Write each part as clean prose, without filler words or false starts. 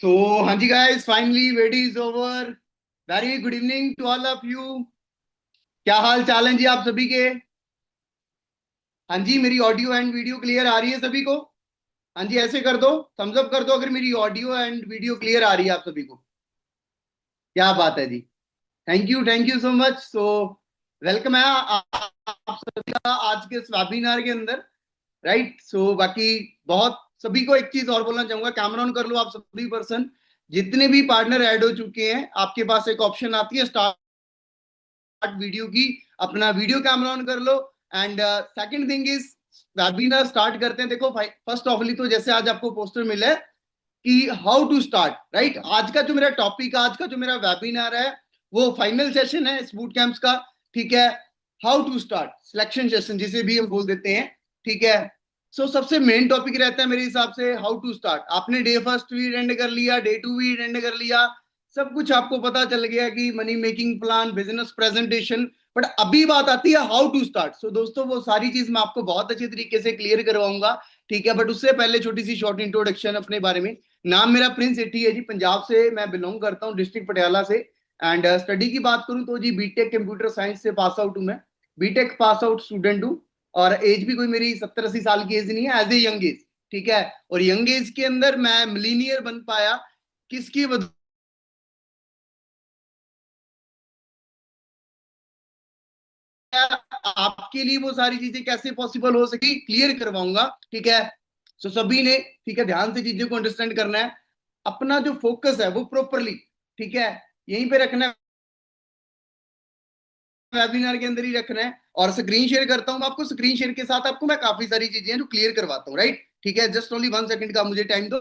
So, हाँ जी guys, finally wedding is over. Very good evening to all of you. क्या हाल चाल है जी आप सभी के? हाँ जी, मेरी ऑडियो एंड वीडियो क्लियर आ रही है सभी को? हाँ जी, ऐसे कर दो, थम्स अप कर दो अगर मेरी ऑडियो एंड वीडियो क्लियर आ रही है आप सभी को। क्या बात है जी। Thank you so much. So welcome है आप सभी का आज के इस वेबिनार के अंदर। राइट। सो बाकी बहुत सभी को एक चीज और बोलना चाहूंगा, कैमरा ऑन कर लो आप सभी पर्सन। जितने भी पार्टनर ऐड हो चुके हैं आपके पास एक ऑप्शन आती है स्टार्ट वीडियो की, अपना वीडियो कैमरा ऑन कर लो। And second thing is, webinar start करते हैं। देखो फर्स्ट ऑफली तो जैसे आज आपको पोस्टर मिला है कि हाउ टू स्टार्ट, राइट। आज का जो मेरा टॉपिक, आज का जो मेरा वेबिनार है वो फाइनल सेशन है इस बूट कैंप्स का। ठीक है, how to start selection session जिसे भी हम बोल देते हैं। ठीक है। सो सबसे मेन टॉपिक रहता है मेरे हिसाब से हाउ टू स्टार्ट। आपने डे फर्स्ट भी अटेंड कर लिया, डे टू भी अटेंड कर लिया, सब कुछ आपको पता चल गया कि money making plan, business presentation. But अभी बात आती है हाउ टू स्टार्ट। सो दोस्तों वो सारी चीज मैं आपको बहुत अच्छे तरीके से क्लियर करवाऊंगा। ठीक है, बट उससे पहले छोटी सी शॉर्ट इंट्रोडक्शन अपने बारे में। नाम मेरा प्रिंस एटी है जी, पंजाब से मैं बिलोंग करता हूँ, डिस्ट्रिक्ट पटियाला से। एंड स्टडी की बात करूं तो जी बीटेक कंप्यूटर साइंस से पास आउट हूं मैं। बीटेक पास आउट स्टूडेंट हूं। और एज भी कोई मेरी 70-80 साल की एज नहीं है, एज ए यंग एज। ठीक है। और यंग एज के अंदर मैं मिलीनियर बन पाया किसकी वजह? आपके लिए वो सारी चीजें कैसे पॉसिबल हो सकी क्लियर करवाऊंगा। ठीक है। सो सभी ने, ठीक है, ध्यान से चीजों को अंडरस्टैंड करना है। अपना जो फोकस है वो प्रॉपरली, ठीक है, यहीं पे रखना है, वेबिनार के अंदर ही रखना है। और स्क्रीन शेयर करता हूं मैं आपको, स्क्रीन शेयर के साथ आपको मैं काफी सारी चीजें जो क्लियर करवाता हूँ। राइट। ठीक है, जस्ट ओनली 1 सेकंड का मुझे टाइम दो,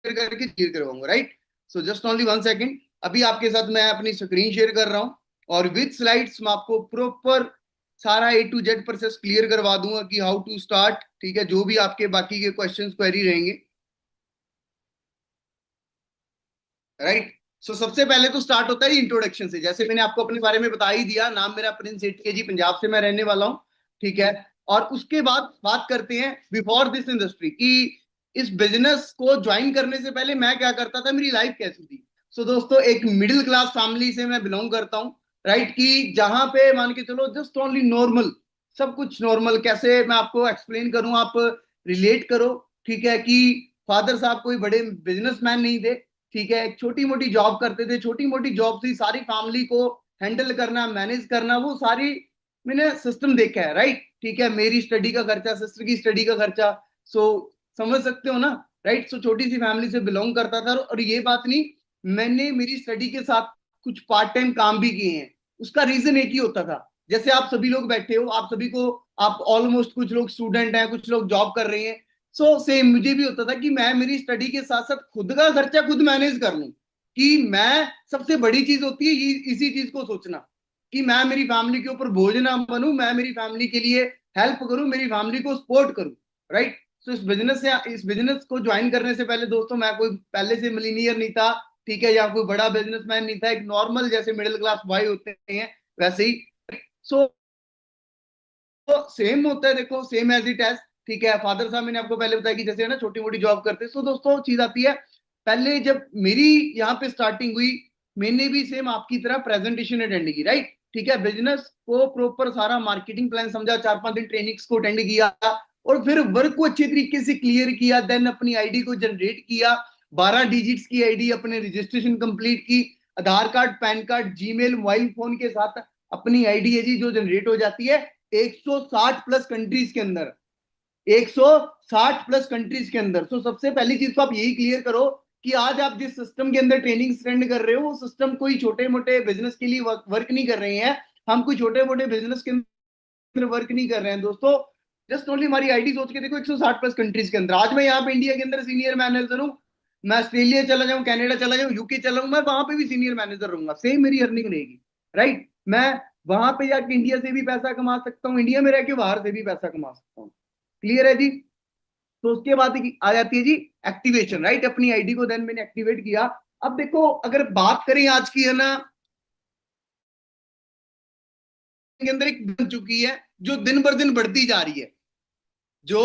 करके क्लियर करवाऊंगा। Right. So just only 1 second. अभी आपके साथ मैं अपनी स्क्रीन शेयर कर रहा हूँ और विद स्लाइड्स मैं आपको प्रॉपर सारा ए टू जेड प्रोसेस क्लियर करवा दूंगा कि हाउ टू स्टार्ट। ठीक है, जो भी आपके बाकी के क्वेश्चन क्वेरी रहेंगे। राइट। सो सबसे पहले तो स्टार्ट होता है इंट्रोडक्शन से। जैसे मैंने आपको अपने बारे में बता ही दिया, नाम मेरा प्रिंस सेठी है जी, पंजाब से मैं रहने वाला हूँ। ठीक है। और उसके बाद बात करते हैं बिफोर दिस इंडस्ट्री की, इस बिजनेस को ज्वाइन करने से पहले मैं क्या करता था, मेरी लाइफ कैसी थी। सो दोस्तों एक मिडिल क्लास फैमिली से मैं बिलोंग करता हूँ। राइट। कि जहां पे मान के चलो जस्ट ओनली नॉर्मल, सब कुछ नॉर्मल। कैसे मैं आपको एक्सप्लेन करूं, आप रिलेट करो। ठीक है। कि फादर साहब कोई बड़े बिजनेसमैन नहीं थे। ठीक है, एक छोटी मोटी जॉब करते थे, छोटी मोटी जॉब से सारी फैमिली को हैंडल करना, मैनेज करना, वो सारी मैंने सिस्टम देखा है। राइट। ठीक है, मेरी स्टडी का खर्चा, सिस्टर की स्टडी का खर्चा। सो समझ सकते हो ना। राइट। सो छोटी सी फैमिली से बिलोंग करता था। और ये बात नहीं, मैंने मेरी स्टडी के साथ कुछ पार्ट टाइम काम भी किए हैं। उसका रीजन एक ही होता था, जैसे आप सभी लोग बैठे हो, आप सभी को, आप ऑलमोस्ट, कुछ लोग स्टूडेंट हैं, कुछ लोग जॉब कर रहे हैं। सो सेम मुझे भी होता था कि मैं मेरी स्टडी के साथ साथ खुद का खर्चा खुद मैनेज कर लूं। कि मैं, सबसे बड़ी चीज होती है इसी चीज को सोचना कि मैं मेरी फैमिली के ऊपर बोझ ना बनूं, मैं मेरी फैमिली के लिए हेल्प करूं, मेरी फैमिली को सपोर्ट करूं। राइट। सो इस बिजनेस को ज्वाइन करने से पहले दोस्तों मैं कोई पहले से मिलीनियर नहीं था। ठीक है, या कोई बड़ा बिजनेसमैन नहीं था, एक नॉर्मल जैसे मिडिल क्लास बॉय होते हैं वैसे ही। सो तो सेम होता है, देखो सेम एज इट एज। ठीक है, फादर साहब मैंने आपको पहले बताया कि जैसे है ना छोटी मोटी जॉब करते। तो दोस्तों चीज आती है, पहले जब मेरी यहाँ पे स्टार्टिंग हुई, मैंने भी सेम आपकी तरह प्रेजेंटेशन अटेंड की। राइट। ठीक है, बिजनेस को प्रॉपर सारा मार्केटिंग प्लान समझा, 4-5 दिन ट्रेनिंग्स को अटेंड किया, और फिर वर्क को अच्छे तरीके से क्लियर किया, देन अपनी आईडी को जनरेट किया, 12 डिजिट्स की आईडी, अपने रजिस्ट्रेशन कंप्लीट की, Aadhaar card, PAN card, Gmail, mobile phone के साथ अपनी आईडी है जी जो जनरेट हो जाती है 160 प्लस कंट्रीज के अंदर। 160 प्लस कंट्रीज के अंदर। तो सबसे पहली चीज तो आप यही क्लियर करो कि आज आप जिस सिस्टम के अंदर ट्रेनिंग स्पेंड कर रहे हो, वो सिस्टम कोई छोटे मोटे बिजनेस के लिए वर्क नहीं कर रहे हैं। हम कोई छोटे मोटे बिजनेस के अंदर वर्क नहीं कर रहे हैं दोस्तों। जस्ट ओनली हमारी आईडी सोच के देखो, 160 प्लस कंट्रीज के अंदर। आज मैं यहाँ पे इंडिया के अंदर सीनियर मैनेजर हूँ, मैं ऑस्ट्रेलिया चला जाऊँ, कनाडा चला जाऊँ, यूके चला जाऊँ, मैं वहां पे भी सीनियर मैनेजर रहूंगा, सेम मेरी अर्निंग रहेगी। राइट। मैं वहां पे जाके इंडिया से भी पैसा कमा सकता हूँ, इंडिया में रह के बाहर से भी पैसा कमा सकता हूँ। क्लियर है जी। तो उसके बाद आ जाती है जी एक्टिवेशन। राइट। अपनी आईडी को देन मैंने एक्टिवेट किया। अब देखो अगर बात करें आज की, है ना, के अंदर एक बन चुकी है जो दिन भर दिन बढ़ती जा रही है, जो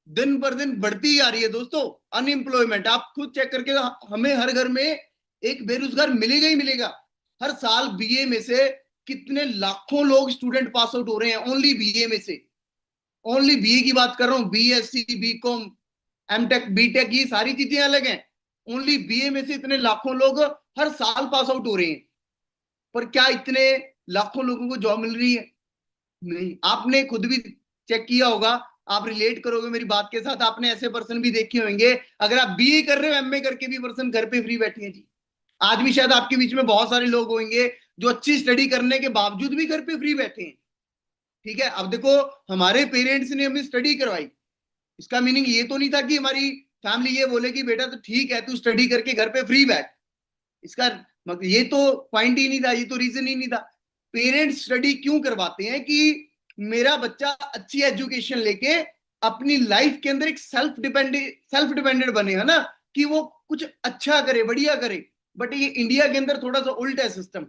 दिन पर दिन बढ़ती ही आ रही है दोस्तों अनएम्प्लॉयमेंट। आप खुद चेक करके, हमें हर घर में एक बेरोजगार मिलेगा ही मिलेगा। हर साल बीए में से कितने लाखों लोग स्टूडेंट पास आउट हो रहे हैं, ओनली बीए में से। ओनली बीए की बात कर रहा हूँ, बीएससी, बीकॉम, एमटेक, बीटेक, ये सारी चीजें अलग हैं। ओनली बीए में से इतने लाखों लोग हर साल पास आउट हो रहे हैं। पर क्या इतने लाखों लोगों को जॉब मिल रही है? नहीं। आपने खुद भी चेक किया होगा, आप रिलेट करोगे मेरी बात के साथ, आपने ऐसे पर्सन भी देखे होंगे, अगर आप बीए कर रहे हो, एमए करके भी पर्सन घर पे फ्री बैठे हैं जी। आज भी शायद आपके बीच में बहुत सारे लोग होंगे जो अच्छी स्टडी करने के बावजूद भी घर पे फ्री बैठे हैं। ठीक है, अब देखो, हमारे पेरेंट्स ने हमें स्टडी करवाई, इसका मीनिंग ये तो नहीं था कि हमारी फैमिली ये बोले कि बेटा तो ठीक है तू स्टडी करके घर पे फ्री बैठ। इसका मतलब ये तो पॉइंट ही नहीं था, ये तो रीजन ही नहीं था। पेरेंट्स स्टडी क्यों करवाते हैं कि मेरा बच्चा अच्छी एजुकेशन लेके अपनी लाइफ के अंदर एक सेल्फ डिपेंडेंट बने, है ना, कि वो कुछ अच्छा करे, बढ़िया करे। बट ये इंडिया के अंदर थोड़ा सा उल्टा है सिस्टम।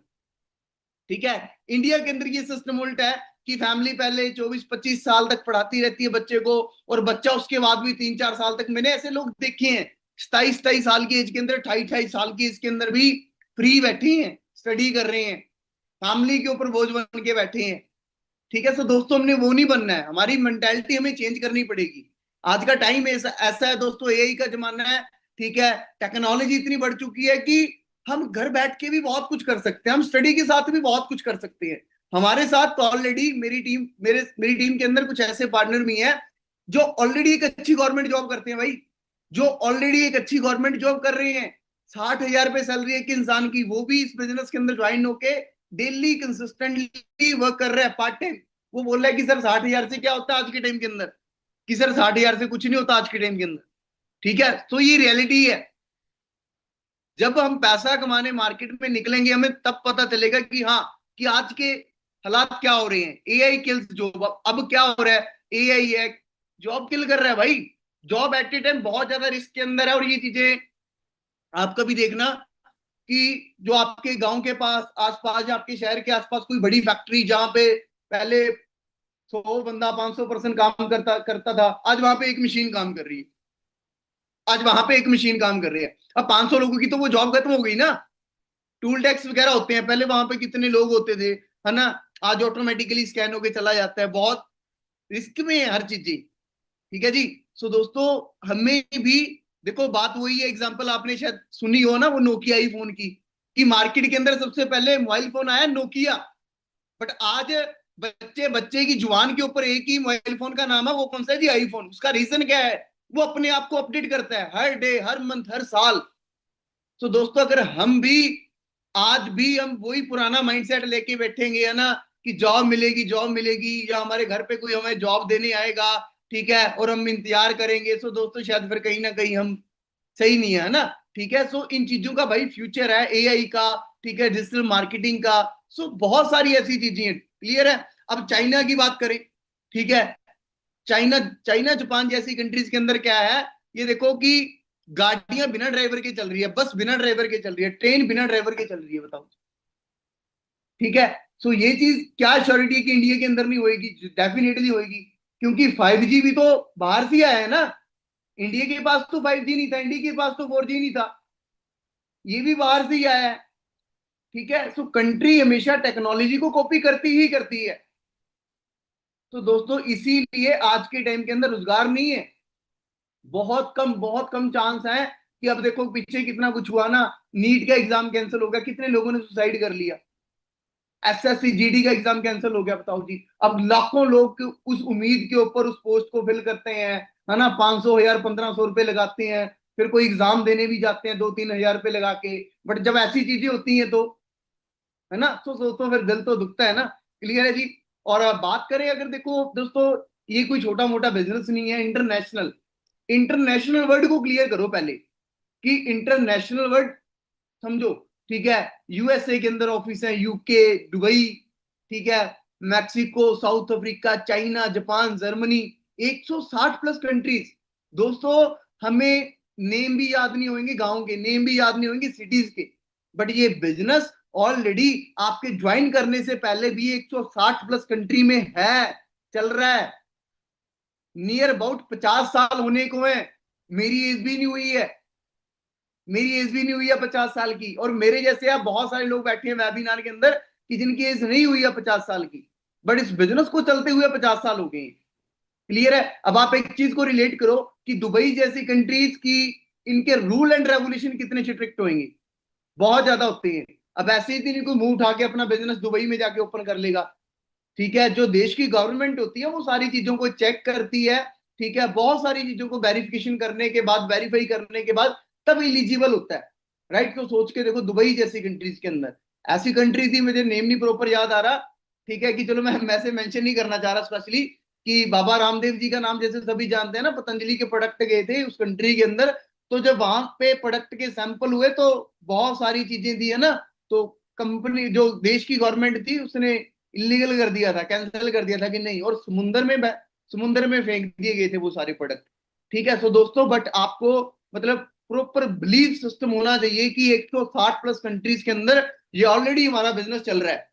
ठीक है, इंडिया के अंदर ये सिस्टम उल्टा है कि फैमिली पहले 24-25 साल तक पढ़ाती रहती है बच्चे को, और बच्चा उसके बाद भी 3-4 साल तक, मैंने ऐसे लोग देखे हैं 27-27 साल की एज के अंदर, 28-28 साल की एज के अंदर भी फ्री बैठे हैं, स्टडी कर रहे हैं, फैमिली के ऊपर बोझ बन के बैठे हैं। ठीक है, तो दोस्तों हमने वो नहीं बनना है, हमारी मेंटेलिटी हमें चेंज करनी पड़ेगी। आज का टाइम ऐसा है दोस्तों, एआई का जमाना है। ठीक है, टेक्नोलॉजी इतनी बढ़ चुकी है कि हम घर बैठ के भी बहुत कुछ कर सकते हैं, हम स्टडी के साथ भी बहुत कुछ कर सकते हैं। हमारे साथ तो ऑलरेडी मेरी टीम के अंदर कुछ ऐसे पार्टनर भी हैं जो ऑलरेडी एक अच्छी गवर्नमेंट जॉब करते हैं भाई, जो ऑलरेडी एक अच्छी गवर्नमेंट जॉब कर रहे हैं। 60,000 रुपए सैलरी है कि इंसान की, वो भी इस बिजनेस के अंदर ज्वाइन होके डेली कंसिस्टेंटली वर्क कर रहा है पार्ट टाइम। वो बोल रहा है कि सर 60,000 से क्या होता है आज के टाइम के अंदर, कि सर 60,000 से कुछ नहीं होता आज के टाइम के अंदर। ठीक है, तो ये रियलिटी है। जब हम पैसा कमाने मार्केट में निकलेंगे, हमें तब पता चलेगा कि हाँ, कि आज के हालात क्या हो रहे हैं। AI kills job. अब क्या हो रहा है, एआई है जॉब किल कर रहा है भाई। जॉब एट ए टाइम बहुत ज्यादा रिस्क के अंदर है। और ये चीजें आप कभी देखना कि जो आपके गांव के पास आसपास या आपके शहर के आसपास कोई बड़ी फैक्ट्री जहां पे पहले 100 बंदा 500 पर्सन काम करता करता था, आज वहां पे एक मशीन काम कर रही है। आज वहां पे एक मशीन काम कर रही है। अब 500 लोगों की तो वो जॉब खत्म हो गई ना। टूल टैक्स वगैरह होते हैं, पहले वहां पे कितने लोग होते थे, है ना। आज ऑटोमेटिकली स्कैन होके चला जाता है, बहुत रिस्क में है हर चीज जी। ठीक है जी। सो दोस्तों, हमें भी देखो, बात वही है, एग्जांपल आपने शायद सुनी हो ना वो नोकिया आई फोन की, कि मार्केट के अंदर सबसे पहले मोबाइल फोन आया नोकिया। बट आज बच्चे बच्चे की जुबान के ऊपर एक ही मोबाइल फोन का नाम है, वो कौन सा है जी, आईफोन। उसका रीजन क्या है, वो अपने आप को अपडेट करता है हर डे, हर मंथ, हर साल। तो दोस्तों, अगर हम भी आज भी हम वही पुराना माइंडसेट लेके बैठेंगे, है ना, कि जॉब मिलेगी, जॉब मिलेगी, या हमारे घर पे कोई हमें जॉब देने आएगा, ठीक है, और हम इंतजार करेंगे, सो दोस्तों शायद फिर कहीं ना कहीं हम सही नहीं है ना। ठीक है, सो इन चीजों का भाई फ्यूचर है, एआई का, ठीक है, डिजिटल मार्केटिंग का। सो बहुत सारी ऐसी चीजें हैं, क्लियर है। अब चाइना की बात करें, ठीक है, चाइना चाइना जापान जैसी कंट्रीज के अंदर क्या है, ये देखो कि गाड़ियां बिना ड्राइवर के चल रही है, बस बिना ड्राइवर के चल रही है, ट्रेन बिना ड्राइवर के चल रही है, बताओ। ठीक है, सो ये चीज क्या श्योरिटी है कि इंडिया के अंदर नहीं होएगी? डेफिनेटली होएगी, क्योंकि 5G भी तो बाहर से आया है ना। इंडिया के पास तो 5G नहीं था, इंडिया के पास तो 4G नहीं था, ये भी बाहर से ही आया है। ठीक है, सो कंट्री हमेशा टेक्नोलॉजी को कॉपी करती ही करती है। तो दोस्तों, इसीलिए आज के टाइम के अंदर रोजगार नहीं है, बहुत कम चांस है। कि अब देखो पीछे कितना कुछ हुआ ना, नीट का एग्जाम कैंसिल हो गया, कितने लोगों ने सुसाइड कर लिया। एसएससी जीडी का एग्जाम कैंसिल हो गया, बताओ जी। अब लाखों लोग उस उम्मीद के ऊपर उस पोस्ट को फिल करते हैं, है ना, 500 1000 1500 रुपए लगाते हैं, फिर कोई एग्जाम देने भी जाते हैं 2-3 हजार रुपए लगा के। बट जब ऐसी चीजें होती हैं तो, है ना, तो फिर दिल तो दुखता है ना। क्लियर है जी। और बात करें अगर, देखो दोस्तों, ये कोई छोटा मोटा बिजनेस नहीं है, इंटरनेशनल। इंटरनेशनल वर्ड को क्लियर करो पहले, कि इंटरनेशनल वर्ड समझो। ठीक है, यूएसए के अंदर ऑफिस है, यूके, दुबई, ठीक है, Mexico, south Africa, China, Japan, Germany, 160 plus countries. दोस्तों, हमें नेम भी याद नहीं होंगे, गांव के नेम भी याद नहीं होंगे, सिटीज के। बट ये बिजनेस ऑलरेडी आपके ज्वाइन करने से पहले भी 160 प्लस कंट्री में है, चल रहा है। नियर अबाउट 50 साल होने को है। मेरी एज भी नहीं हुई है, मेरी एज भी नहीं हुई है 50 साल की, और मेरे जैसे आप बहुत सारे लोग बैठे हैं वेबिनार के अंदर कि जिनकी एज नहीं हुई है 50 साल की, बट इस बिजनेस को चलते हुए 50 साल हो गए हैं। क्लियर है? अब आप एक चीज को रिलेट करो कि दुबई जैसी कंट्रीज की इनके रूल एंड रेगुलेशन कितने स्ट्रिक्ट होंगे, बहुत ज्यादा होते हैं। अब ऐसे ही नहीं कोई मुंह उठा के अपना बिजनेस दुबई में जाके ओपन कर लेगा। ठीक है, जो देश की गवर्नमेंट होती है वो सारी चीजों को चेक करती है। ठीक है, बहुत सारी चीजों को वेरिफिकेशन करने के बाद, वेरीफाई करने के बाद तब इलिजिबल होता है। राइट, तो सोच के देखो दुबई जैसी कंट्रीज के अंदर, ऐसी कंट्री थी, मुझे नेम नहीं प्रॉपर याद आ रहा। ठीक है, कि चलो मैं से मेंशन नहीं करना चाह रहा स्पेशली, कि बाबा रामदेव जी का नाम जैसे सभी जानते हैं ना, पतंजलि के प्रोडक्ट गए थे उस कंट्री के अंदर। तो जब वहां पे प्रोडक्ट के सैंपल हुए तो बहुत सारी चीजें थी है ना, तो कंपनी जो देश की गवर्नमेंट थी उसने इलीगल कर दिया था, कैंसिल कर दिया था कि नहीं, और समुंदर में फेंक दिए गए थे वो सारे प्रोडक्ट। ठीक है, सो दोस्तों, बट आपको मतलब प्रॉपर बिलीफ सिस्टम होना चाहिए कि 160 प्लस कंट्रीज के अंदर ये ऑलरेडी हमारा बिजनेस चल रहा है।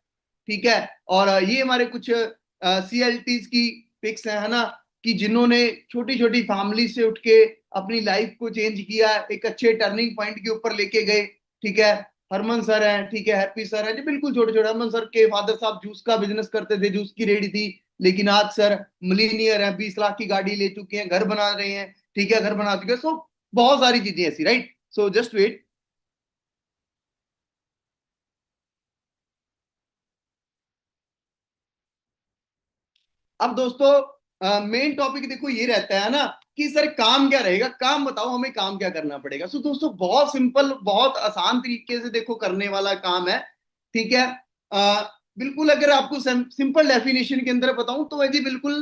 ठीक है, और ये हमारे कुछ CLTs की पिक्स है ना, कि जिन्होंने छोटी छोटी फैमिली से उठ के अपनी लाइफ को चेंज किया, एक अच्छे टर्निंग पॉइंट के ऊपर लेके गए। ठीक है, हरमन सर हैं, ठीक है, हैप्पी सर है जी, बिल्कुल छोटे छोटे। हरमन सर के फादर साहब जूस का बिजनेस करते थे, जूस की रेडी थी, लेकिन आज सर मिलीनियर हैं, 20 लाख की गाड़ी ले चुके हैं, घर बना रहे हैं। ठीक है, घर बना चुके हैं। सो बहुत सारी चीजें ऐसी, राइट। So just wait. अब दोस्तों मेन टॉपिक देखो ये रहता है ना कि सर काम क्या रहेगा, काम बताओ हमें, काम क्या करना पड़ेगा। सो दोस्तों बहुत सिंपल, बहुत आसान तरीके से देखो करने वाला काम है। ठीक है, बिल्कुल अगर आपको सिंपल डेफिनेशन के अंदर बताऊं तो है जी, बिल्कुल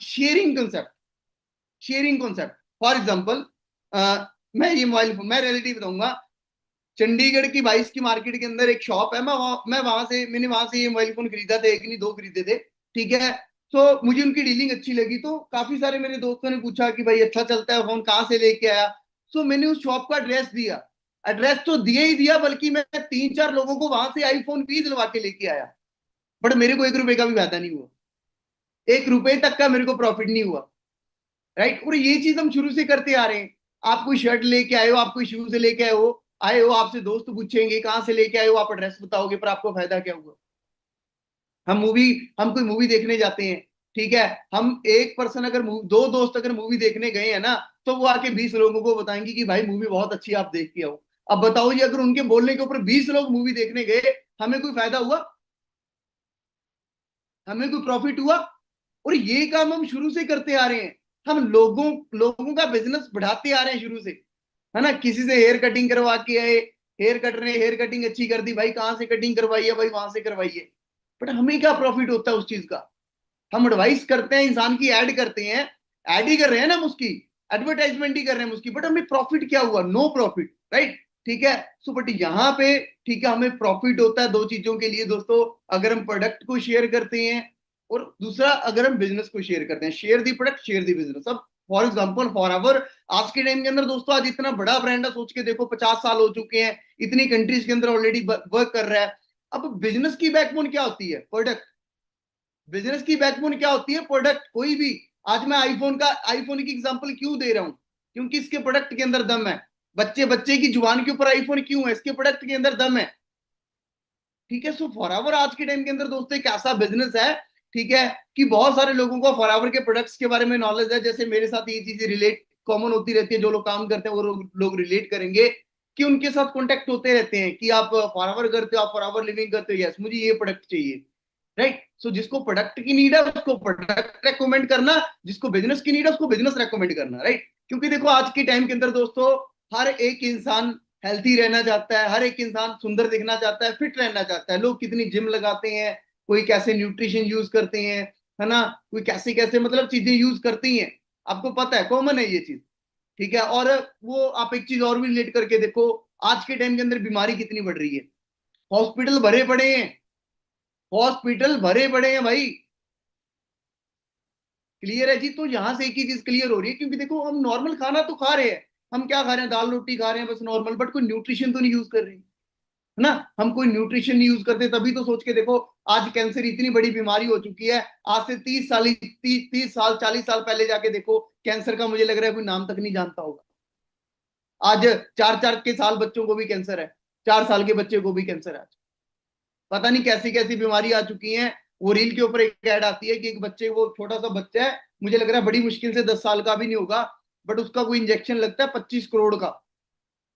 sharing concept. Sharing concept, for example मैं ये मोबाइल फोन, मैं रियलिटी बताऊंगा। चंडीगढ़ की 22 की मार्केट के अंदर एक शॉप है, मैंने वहां से ये मोबाइल फोन खरीदा था, एक नहीं दो खरीदे थे। ठीक है, तो मुझे उनकी डीलिंग अच्छी लगी, तो काफी सारे मेरे दोस्तों ने पूछा कि भाई अच्छा चलता है फोन, कहाँ से लेके आया। सो मैंने उस शॉप का एड्रेस दिया। एड्रेस तो दिया ही दिया, बल्कि मैं 3-4 लोगों को वहां से आईफोन भी दिलवा के लेके आया, बट मेरे को 1 रुपए का भी फायदा नहीं हुआ, 1 रुपए तक का मेरे को प्रॉफिट नहीं हुआ। राइट, और ये चीज हम शुरू से करते आ रहे हैं। आप कोई शर्ट लेके आए हो, आप कोई शूज लेके आए हो, आपसे दोस्त पूछेंगे कहाँ से लेके आए हो, आप एड्रेस बताओगे, पर आपको फायदा क्या हुआ। हम मूवी हम कोई मूवी देखने जाते हैं। ठीक है, हम एक पर्सन अगर दो दोस्त अगर मूवी देखने गए हैं ना, तो वो आके 20 लोगों को बताएंगे कि भाई मूवी बहुत अच्छी है, आप देख के आओ। अब बताओ जी, अगर उनके बोलने के ऊपर 20 लोग मूवी देखने गए, हमें कोई फायदा हुआ, हमें कोई प्रॉफिट हुआ। और ये काम हम शुरू से करते आ रहे हैं। हम लोगों लोगों का बिजनेस बढ़ाते आ रहे हैं शुरू से, है ना। किसी से हेयर कटिंग करवा के आए, हेयर कट ने हेयर कटिंग अच्छी कर दी, भाई कहाँ से कटिंग करवाई है, भाई वहां से करवाई है। बट हमें क्या प्रॉफिट होता है उस चीज का। हम एडवाइस करते हैं इंसान की, ऐड करते हैं, ऐड ही कर रहे हैं ना हम उसकी, एडवर्टाइजमेंट ही कर रहे हैं उसकी, बट हमें प्रॉफिट क्या हुआ, नो प्रॉफिट, राइट। ठीक है, सो बट यहाँ पे ठीक है हमें प्रॉफिट होता है दो चीजों के लिए दोस्तों। अगर हम प्रोडक्ट को शेयर करते हैं, और दूसरा अगर हम बिजनेस को शेयर करते हैं, share the product, share the business. अब फॉर एग्जाम्पल फॉरएवर आज के टाइम के अंदर दोस्तों, आज इतना बड़ा ब्रांड है, सोच के देखो 50 साल हो चुके हैं, इतनी कंट्रीज के अंदर ऑलरेडी वर्क कर रहा है। अब बिजनेस की बैकबोन क्या होती है, प्रोडक्ट। बिजनेस की बैकबोन क्या होती है, प्रोडक्ट। कोई भी, आज मैं आईफोन की एग्जांपल क्यों दे रहा हूं, क्योंकि इसके प्रोडक्ट के अंदर दम है। बच्चे बच्चे की जुबान के ऊपर आईफोन क्यों है, इसके प्रोडक्ट के अंदर दम है। ठीक है, सो फॉरएवर आज के टाइम के अंदर दोस्तों एक ऐसा बिजनेस है, ठीक है, कि बहुत सारे लोगों को फॉरएवर के प्रोडक्ट्स के बारे में नॉलेज है। जैसे मेरे साथ ये चीजें रिलेट कॉमन होती रहती है, जो लोग काम करते हैं वो लोग रिलेट करेंगे कि उनके साथ कॉन्टेक्ट होते रहते हैं कि आप फॉरएवर करते हो, आप फॉरएवर लिविंग करते हो, यस मुझे ये प्रोडक्ट चाहिए। राइट, सो जिसको प्रोडक्ट की नीड है उसको प्रोडक्ट रेकमेंड करना, जिसको बिजनेस की नीड है उसको बिजनेस रेकमेंड करना। राइट, क्योंकि देखो आज के टाइम के अंदर दोस्तों हर एक इंसान हेल्थी रहना चाहता है, हर एक इंसान सुंदर दिखना चाहता है, फिट रहना चाहता है। लोग कितनी जिम लगाते हैं, कोई कैसे न्यूट्रिशन यूज करते हैं, है ना, कोई कैसे कैसे मतलब चीजें यूज करती हैं। आपको पता है, कॉमन है ये चीज। ठीक है, और वो आप एक चीज और भी रिलेट करके देखो, आज के टाइम के अंदर बीमारी कितनी बढ़ रही है, हॉस्पिटल भरे पड़े हैं, हॉस्पिटल भरे पड़े हैं भाई। क्लियर है जी, तो यहां से एक ही चीज क्लियर हो रही है, क्योंकि देखो हम नॉर्मल खाना तो खा रहे हैं, हम क्या खा रहे हैं, दाल रोटी खा रहे हैं बस नॉर्मल, बट कोई न्यूट्रिशन तो नहीं यूज कर रहे हैं। है ना। हम कोई न्यूट्रिशन नहीं यूज करते, तभी तो सोच के देखो आज कैंसर इतनी बड़ी बीमारी हो चुकी है। आज से 30 साल 40 साल पहले जाके देखो, कैंसर का मुझे लग रहा है कोई नाम तक नहीं जानता होगा। आज 4 4 के साल बच्चों को भी कैंसर है, 4 साल के बच्चे को भी कैंसर है आज। पता नहीं कैसी कैसी बीमारी आ चुकी है। वो रील के ऊपर एक ऐड आती है कि एक बच्चे, वो छोटा सा बच्चा है, मुझे लग रहा है बड़ी मुश्किल से 10 साल का भी नहीं होगा, बट उसका कोई इंजेक्शन लगता है 25 करोड़ का।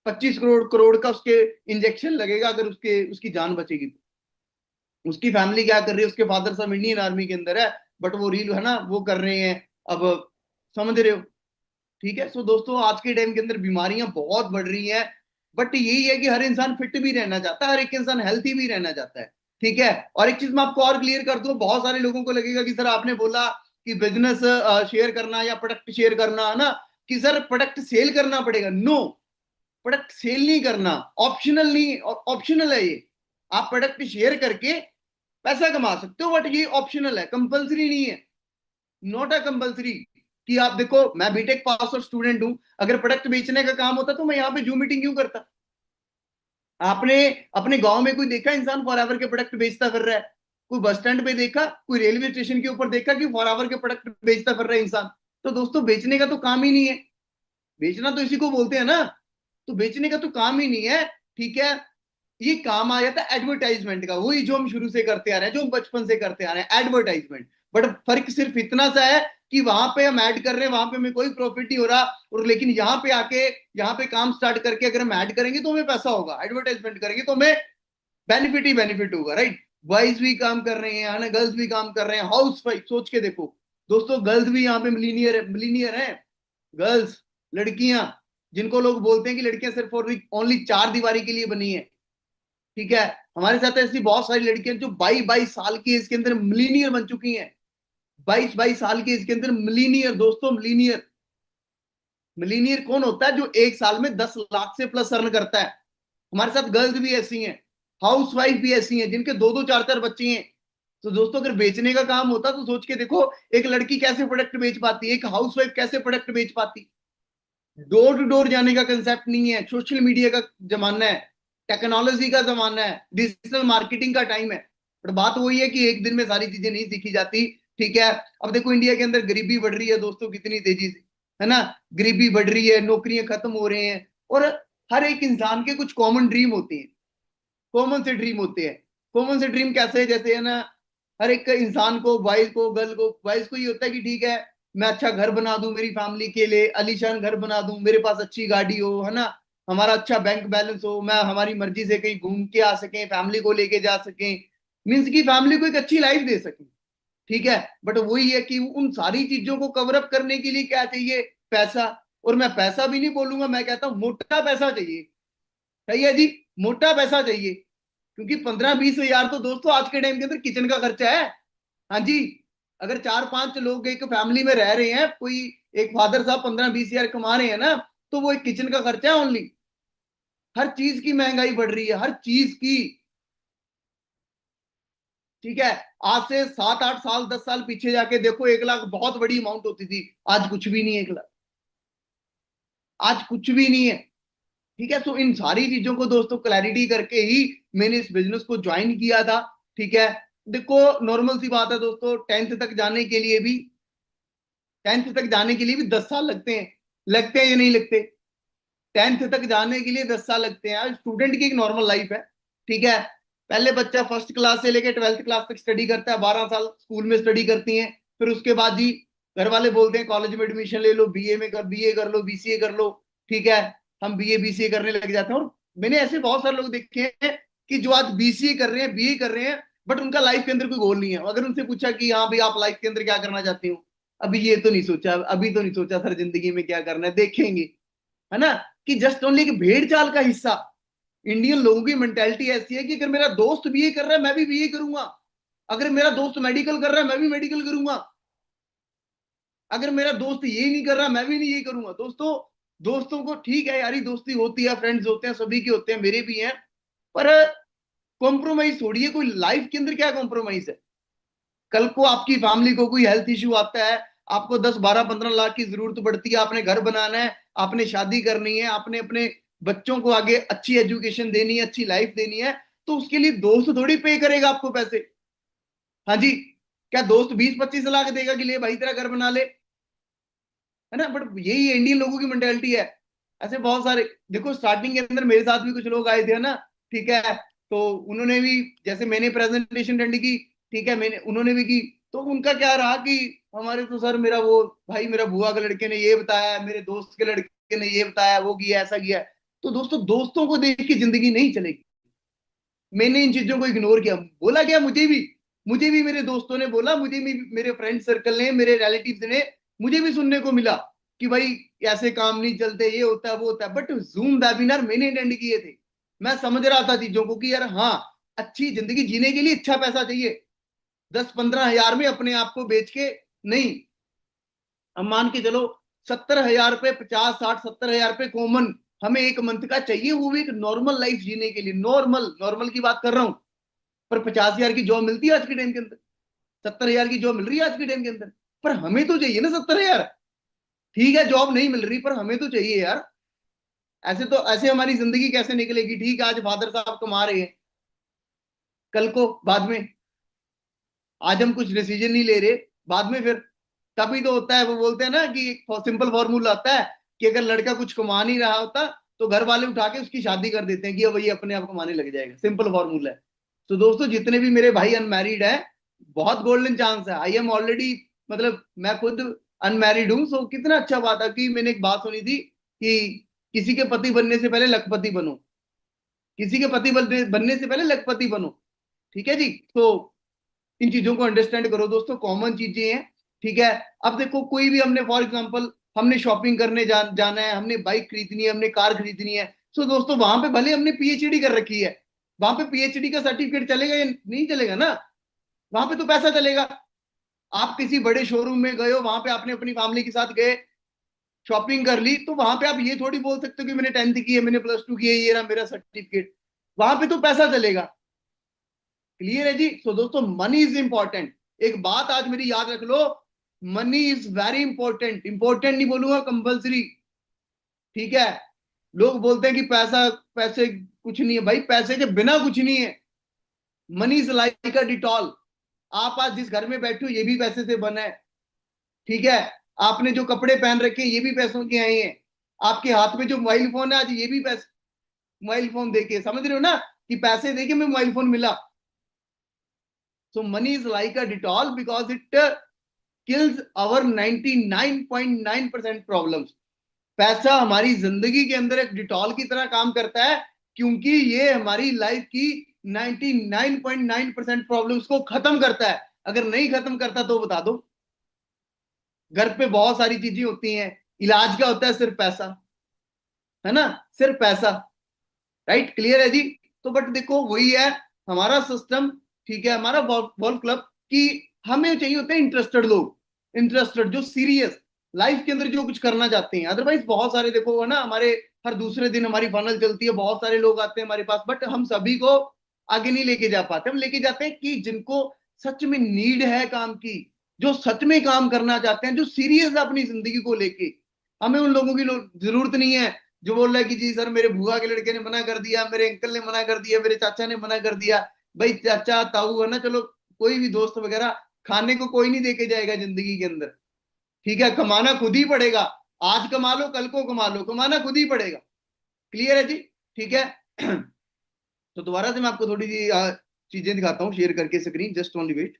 25 करोड़ करोड़ का उसके इंजेक्शन लगेगा, अगर उसके उसकी जान बचेगी तो। उसकी फैमिली क्या कर रही है, उसके फादर साहब इंडियन आर्मी के अंदर है, बट वो रील है ना वो कर रहे हैं। अब समझ रहे हो। ठीक है। सो दोस्तों आज के टाइम के अंदर बीमारियां बहुत बढ़ रही हैं, बट यही है कि हर इंसान फिट भी रहना चाहता है, हर एक इंसान हेल्थी भी रहना चाहता है। ठीक है। और एक चीज मैं आपको और क्लियर कर दूं, बहुत सारे लोगों को लगेगा कि सर आपने बोला कि बिजनेस शेयर करना या प्रोडक्ट शेयर करना है ना, कि सर प्रोडक्ट सेल करना पड़ेगा। नो, प्रोडक्ट सेल नहीं करना, ऑप्शनल नहीं, ऑप्शनल है ये। आप प्रोडक्ट शेयर करके पैसा कमा सकते हो, बट ये ऑप्शनल है, कंपलसरी नहीं है। नॉट अ कंपलसरी कि आप देखो, मैं बीटेक पास और स्टूडेंट हूं, अगर प्रोडक्ट बेचने का काम होता तो मैं यहाँ पे जूम मीटिंग क्यों करता। आपने अपने गांव में कोई देखा इंसान फॉरएवर के प्रोडक्ट बेचता फिर रहा है? कोई बस स्टैंड पे देखा, कोई रेलवे स्टेशन के ऊपर देखा कि फॉरएवर के प्रोडक्ट बेचता फिर रहा है इंसान? तो दोस्तों बेचने का तो काम ही नहीं है। बेचना तो इसी को बोलते हैं ना। तो बेचने का तो काम ही नहीं है। ठीक है। ये काम आ जाता है एडवर्टाइजमेंट का, वही जो हम शुरू से करते आ रहे हैं, जो हम बचपन से करते आ रहे हैं, एडवर्टाइजमेंट। बट फर्क सिर्फ इतना सा है कि वहां पे हम ऐड कर रहे हैं, वहां पे हमें कोई प्रॉफिट नहीं हो रहा, और लेकिन यहाँ पे आके, यहाँ पे काम स्टार्ट करके अगर हम ऐड करेंगे तो हमें पैसा होगा, एडवर्टाइजमेंट करेंगे तो हमें बेनिफिट ही बेनिफिट होगा, राइट। बॉयज भी काम कर रहे हैं, है ना, गर्ल्स भी काम कर रहे हैं, हाउस वाइफ सोच के देखो। दोस्तों गर्ल्स भी यहाँ पे मिलीनियर है। गर्ल्स, लड़कियां, जिनको लोग बोलते हैं कि लड़कियां सिर्फ और ओनली चार दीवारी के लिए बनी है। ठीक है। हमारे साथ ऐसी बहुत सारी लड़कियां जो 22 22 साल की एज के अंदर मिलीनियर बन चुकी हैं। 22 22 साल की एज के अंदर मिलीनियर। दोस्तों मिलीनियर, मिलीनियर कौन होता है? जो एक साल में 10 लाख से प्लस अर्न करता है। हमारे साथ गर्ल्स भी ऐसी हैं, हाउस वाइफ भी ऐसी हैं, जिनके दो दो चार चार बच्चे हैं। तो दोस्तों अगर बेचने का काम होता तो सोच के देखो, एक लड़की कैसे प्रोडक्ट बेच पाती, एक हाउस वाइफ कैसे प्रोडक्ट बेच पाती। डोर टू डोर जाने का कंसेप्ट नहीं है, सोशल मीडिया का जमाना है, टेक्नोलॉजी का जमाना है, डिजिटल मार्केटिंग का टाइम है। पर बात वही है कि एक दिन में सारी चीजें नहीं सीखी जाती। ठीक है। अब देखो इंडिया के अंदर गरीबी बढ़ रही है दोस्तों कितनी तेजी से, है ना। गरीबी बढ़ रही है, नौकरियां खत्म हो रहे हैं, और हर एक इंसान के कुछ कॉमन ड्रीम होते हैं। कॉमन से ड्रीम होते हैं। कॉमन से ड्रीम कैसे है? जैसे है ना, हर एक इंसान को, बॉयज को, गर्ल को, बॉयज को ये होता है कि ठीक है, मैं अच्छा घर बना दूं मेरी फैमिली के लिए, आलीशान घर बना दूं, मेरे पास अच्छी गाड़ी हो, है ना, हमारा अच्छा बैंक बैलेंस हो, मैं हमारी मर्जी से कहीं घूम के आ सकें, फैमिली को लेके जा सकें, मीन्स की फैमिली को एक अच्छी लाइफ दे सकें। ठीक है। बट वही है कि उन सारी चीजों को कवर अप करने के लिए क्या चाहिए? पैसा। और मैं पैसा भी नहीं बोलूंगा, मैं कहता हूं मोटा पैसा चाहिए। सही है जी, मोटा पैसा चाहिए। क्योंकि 15 20 हजार तो दोस्तों आज के टाइम के अंदर किचन का खर्चा है। हाँ जी। अगर 4 5 लोग एक फैमिली में रह रहे हैं, कोई एक फादर साहब 15 20 हजार कमा रहे हैं ना, तो वो एक किचन का खर्चा है ओनली। हर चीज की महंगाई बढ़ रही है, हर चीज की। ठीक है। आज से 7 8 साल 10 साल पीछे जाके देखो, 1 लाख बहुत बड़ी अमाउंट होती थी, आज कुछ भी नहीं है 1 लाख, आज कुछ भी नहीं है। ठीक है। तो इन सारी चीजों को दोस्तों क्लैरिटी करके ही मैंने इस बिजनेस को ज्वाइन किया था। ठीक है। देखो नॉर्मल सी बात है दोस्तों, 10th तक जाने के लिए भी, 10 साल लगते हैं। लगते हैं या नहीं लगते? 10th तक जाने के लिए 10 साल लगते हैं। स्टूडेंट की एक नॉर्मल लाइफ है। ठीक है। पहले बच्चा फर्स्ट क्लास से लेकर 12th क्लास तक स्टडी करता है, 12 साल स्कूल में स्टडी करती हैं। फिर उसके बाद जी घर वाले बोलते हैं कॉलेज में एडमिशन ले लो, बीए में कर, बीए कर लो, बीसीए कर लो। ठीक है। हम बीए बीसीए करने लग जाते हैं। और मैंने ऐसे बहुत सारे लोग देखे हैं कि जो आज बीसीए कर रहे हैं, बीए कर रहे हैं, बट उनका लाइफ के अंदर कोई गोल नहीं है। अगर उनसे पूछा कि हाँ भाई आप लाइफ के अंदर क्या करना चाहते हो, अभी ये तो नहीं सोचा, अभी तो नहीं सोचा सर जिंदगी में क्या करना है, देखेंगे, है ना। कि जस्ट ओनली एक भेड़ चाल का हिस्सा। इंडियन लोगों की मेंटेलिटी ऐसी है कि अगर मेरा दोस्त बीए कर रहा है मैं भी बीए करूंगा, अगर मेरा दोस्त मेडिकल कर रहा है मैं भी मेडिकल करूंगा, अगर मेरा दोस्त ये नहीं कर रहा मैं भी नहीं ये करूंगा। दोस्तों दोस्तों को ठीक है यारी दोस्ती होती है, फ्रेंड्स होते हैं, सभी के होते हैं, मेरे भी हैं, पर कॉम्प्रोमाइज छोड़िए। कोई लाइफ के अंदर क्या कॉम्प्रोमाइज है? कल को आपकी फैमिली को कोई हेल्थ इश्यू आता है, आपको 10 12 15 लाख की जरूरत पड़ती है, आपने घर बनाना है, आपने शादी करनी है, आपने अपने बच्चों को आगे अच्छी एजुकेशन देनी है, अच्छी लाइफ देनी है, तो उसके लिए दोस्त थोड़ी पे करेगा आपको पैसे। हाँ जी, क्या दोस्त 20-25 लाख देगा कि ले भाई तेरा घर बना ले, है ना? बट यही इंडियन लोगों की मेंटेलिटी है। ऐसे बहुत सारे, देखो स्टार्टिंग के अंदर मेरे साथ भी कुछ लोग आए थे ना, ठीक है, तो उन्होंने भी, जैसे मैंने प्रेजेंटेशन अटेंड की, ठीक है, मैंने उन्होंने भी की, तो उनका क्या रहा कि हमारे तो सर मेरा वो भाई मेरा बुआ के लड़के ने ये बताया, मेरे दोस्त के लड़के ने ये बताया, वो किया ऐसा किया। तो दोस्तों, दोस्तों को देख के जिंदगी नहीं चलेगी। मैंने इन चीजों को इग्नोर किया, बोला क्या, मुझे भी मेरे दोस्तों ने बोला, मुझे भी मेरे फ्रेंड सर्कल ने, मेरे रिलेटिव्स ने, मुझे भी सुनने को मिला कि भाई ऐसे काम नहीं चलते, ये होता है वो होता है। बट जूम वेबिनार मैंने अटेंड किए थे, मैं समझ रहा था चीजों को कि यार हाँ, अच्छी जिंदगी जीने के लिए अच्छा पैसा चाहिए। 10-15 हजार में अपने आप को बेच के नहीं। अब मान के चलो 70 हजार रुपये, 50-60-70 हजार रुपये कॉमन हमें एक मंथ का चाहिए, वो भी एक नॉर्मल लाइफ जीने के लिए। नॉर्मल नॉर्मल की बात कर रहा हूं। पर 50 हजार की जॉब मिलती है आज के टाइम के अंदर, 70 हजार की जॉब मिल रही है आज के टाइम के अंदर। पर हमें तो चाहिए ना 70 हजार। ठीक है, जॉब नहीं मिल रही, पर हमें तो चाहिए यार। ऐसे तो ऐसे हमारी जिंदगी कैसे निकलेगी? ठीक है, आज फादर साहब कमा रहे हैं, कल को बाद में, आज हम कुछ डिसीजन नहीं ले रहे, बाद में फिर तभी तो होता है। वो बोलते हैं ना कि एक सिंपल फॉर्मूला आता है कि अगर लड़का कुछ कमा नहीं रहा होता तो घर वाले उठा के उसकी शादी कर देते हैं कि अब ये अपने आप कमाने लग जाएगा। सिंपल फॉर्मूला है। तो दोस्तों, जितने भी मेरे भाई अनमैरिड हैं, बहुत गोल्डन चांस है। आई एम ऑलरेडी, मतलब मैं खुद अनमैरिड हूं। सो कितना अच्छा बात है कि मैंने एक बात सुनी थी कि किसी के पति बनने से पहले लखपति बनो, किसी के पति बनने से पहले लखपति बनो। ठीक है जी। तो इन चीजों को अंडरस्टैंड करो दोस्तों, कॉमन चीजें हैं। ठीक है। अब देखो, कोई भी हमने फॉर एग्जांपल हमने शॉपिंग करने जाना है, हमने बाइक खरीदनी है, हमने कार खरीदनी है। सो दोस्तों, वहां पे भले हमने पीएचडी कर रखी है, वहां पे पीएचडी का सर्टिफिकेट चलेगा या नहीं चलेगा ना? वहां पे तो पैसा चलेगा। आप किसी बड़े शोरूम में गए हो, वहां पे आपने अपनी फैमिली के साथ गए, शॉपिंग कर ली, तो वहां पे आप ये थोड़ी बोल सकते हो कि मैंने 10th की है, मैंने +2 की है, ये रहा मेरा सर्टिफिकेट। वहां पे तो पैसा चलेगा। क्लियर है जी। सो दोस्तों, मनी इज इंपॉर्टेंट। एक बात आज मेरी याद रख लो, money is very important. Important नहीं बोलूंगा, कंपल्सरी। ठीक है। लोग बोलते हैं कि पैसा, पैसे कुछ नहीं है। भाई, पैसे के बिना कुछ नहीं है। Money is like a Dettol. आप आज जिस घर में बैठे हो, ये भी पैसे से बना है। ठीक है। आपने जो कपड़े पहन रखे हैं, ये भी पैसों के आए हैं। आपके हाथ में जो मोबाइल फोन है आज, ये भी पैसे, मोबाइल फोन देके, समझ रहे हो ना कि पैसे देके मैं मोबाइल फोन मिला। So money is like a Dettol because it kills our 99.9% problems. पैसा हमारी जिंदगी के अंदर एक डिटॉल की तरह काम करता है, क्योंकि ये हमारी लाइफ की 99.9% प्रॉब्लम्स को खत्म करता है। अगर नहीं खत्म करता तो बता दो। घर पे बहुत सारी चीजें होती हैं, इलाज क्या होता है? सिर्फ पैसा, है ना? सिर्फ पैसा। राइट, क्लियर है जी। तो बट देखो, वही है हमारा सिस्टम। ठीक है, हमारा वॉल्फ क्लब की, हमें चाहिए होते हैं इंटरेस्टेड लोग, इंटरेस्टेड जो सीरियस लाइफ के अंदर जो कुछ करना चाहते हैं। अदरवाइज बहुत सारे, देखो है ना, हमारे हर दूसरे दिन हमारी फनल चलती है, बहुत सारे लोग आते हैं हमारे पास, बट हम सभी को आगे नहीं लेके जा पाते। हम लेके जाते हैं कि जिनको सच में नीड है काम की, जो सच में काम करना चाहते हैं, जो सीरियस है अपनी जिंदगी को लेके। हमें उन लोगों की जरूरत नहीं है जो बोल रहा है कि जी सर, मेरे बुआ के लड़के ने मना कर दिया, मेरे अंकल ने मना कर दिया, मेरे चाचा ने मना कर दिया। भाई, चाचा ताऊ है ना, चलो कोई भी दोस्त वगैरह, खाने को कोई नहीं देके जाएगा जिंदगी के अंदर। ठीक है, कमाना खुद ही पड़ेगा। आज कमा लो, कल को कमा लो, कमाना खुद ही पड़ेगा। क्लियर है जी। ठीक है। तो दोबारा से मैं आपको थोड़ी सी चीजें दिखाता हूँ शेयर करके screen, just only wait.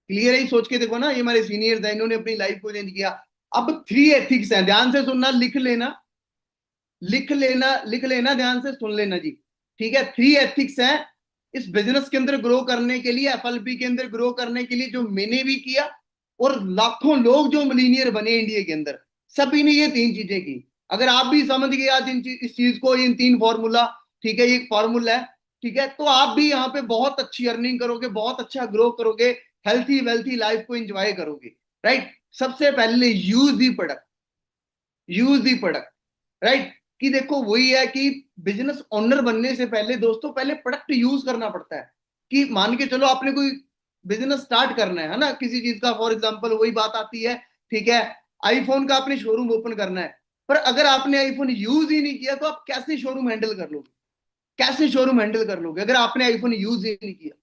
Clear है, सोच के देखो ना, ये हमारे सीनियर्स हैं, इन्होंने अपनी लाइफ को चेंज किया। अब 3 एथिक्स हैं, ध्यान से सुनना, लिख लेना, लिख लेना, लिख लेना, ध्यान से सुन लेना जी। ठीक है, 3 एथिक्स हैं इस बिजनेस के अंदर ग्रो करने के लिए, एफएलपी के अंदर ग्रो करने के लिए, जो मैंने भी किया और लाखों लोग जो मिलीनियर बने इंडिया के अंदर, सभी ने ये 3 चीजें की। अगर आप भी समझ गए आज इस चीज को, इन 3 फॉर्मूला, ठीक है, ये एक फॉर्मूला है, ठीक है, तो आप भी यहाँ पे बहुत अच्छी अर्निंग करोगे, बहुत अच्छा ग्रो करोगे, हेल्थी वेल्थी लाइफ को एंजॉय करोगे। राइट। सबसे पहले use the product, use the product. Right. कि देखो वही है कि बिजनेस ओनर बनने से पहले दोस्तों पहले प्रोडक्ट यूज करना पड़ता है। कि मान के चलो आपने कोई बिजनेस स्टार्ट करना है ना किसी चीज का, फॉर एग्जांपल वही बात आती है, ठीक है, आईफोन का आपने शोरूम ओपन करना है, पर अगर आपने आईफोन यूज ही नहीं किया तो आप कैसे शोरूम हैंडल कर लोगे? कैसे शोरूम हैंडल कर लोगे अगर आपने आईफोन यूज ही नहीं किया?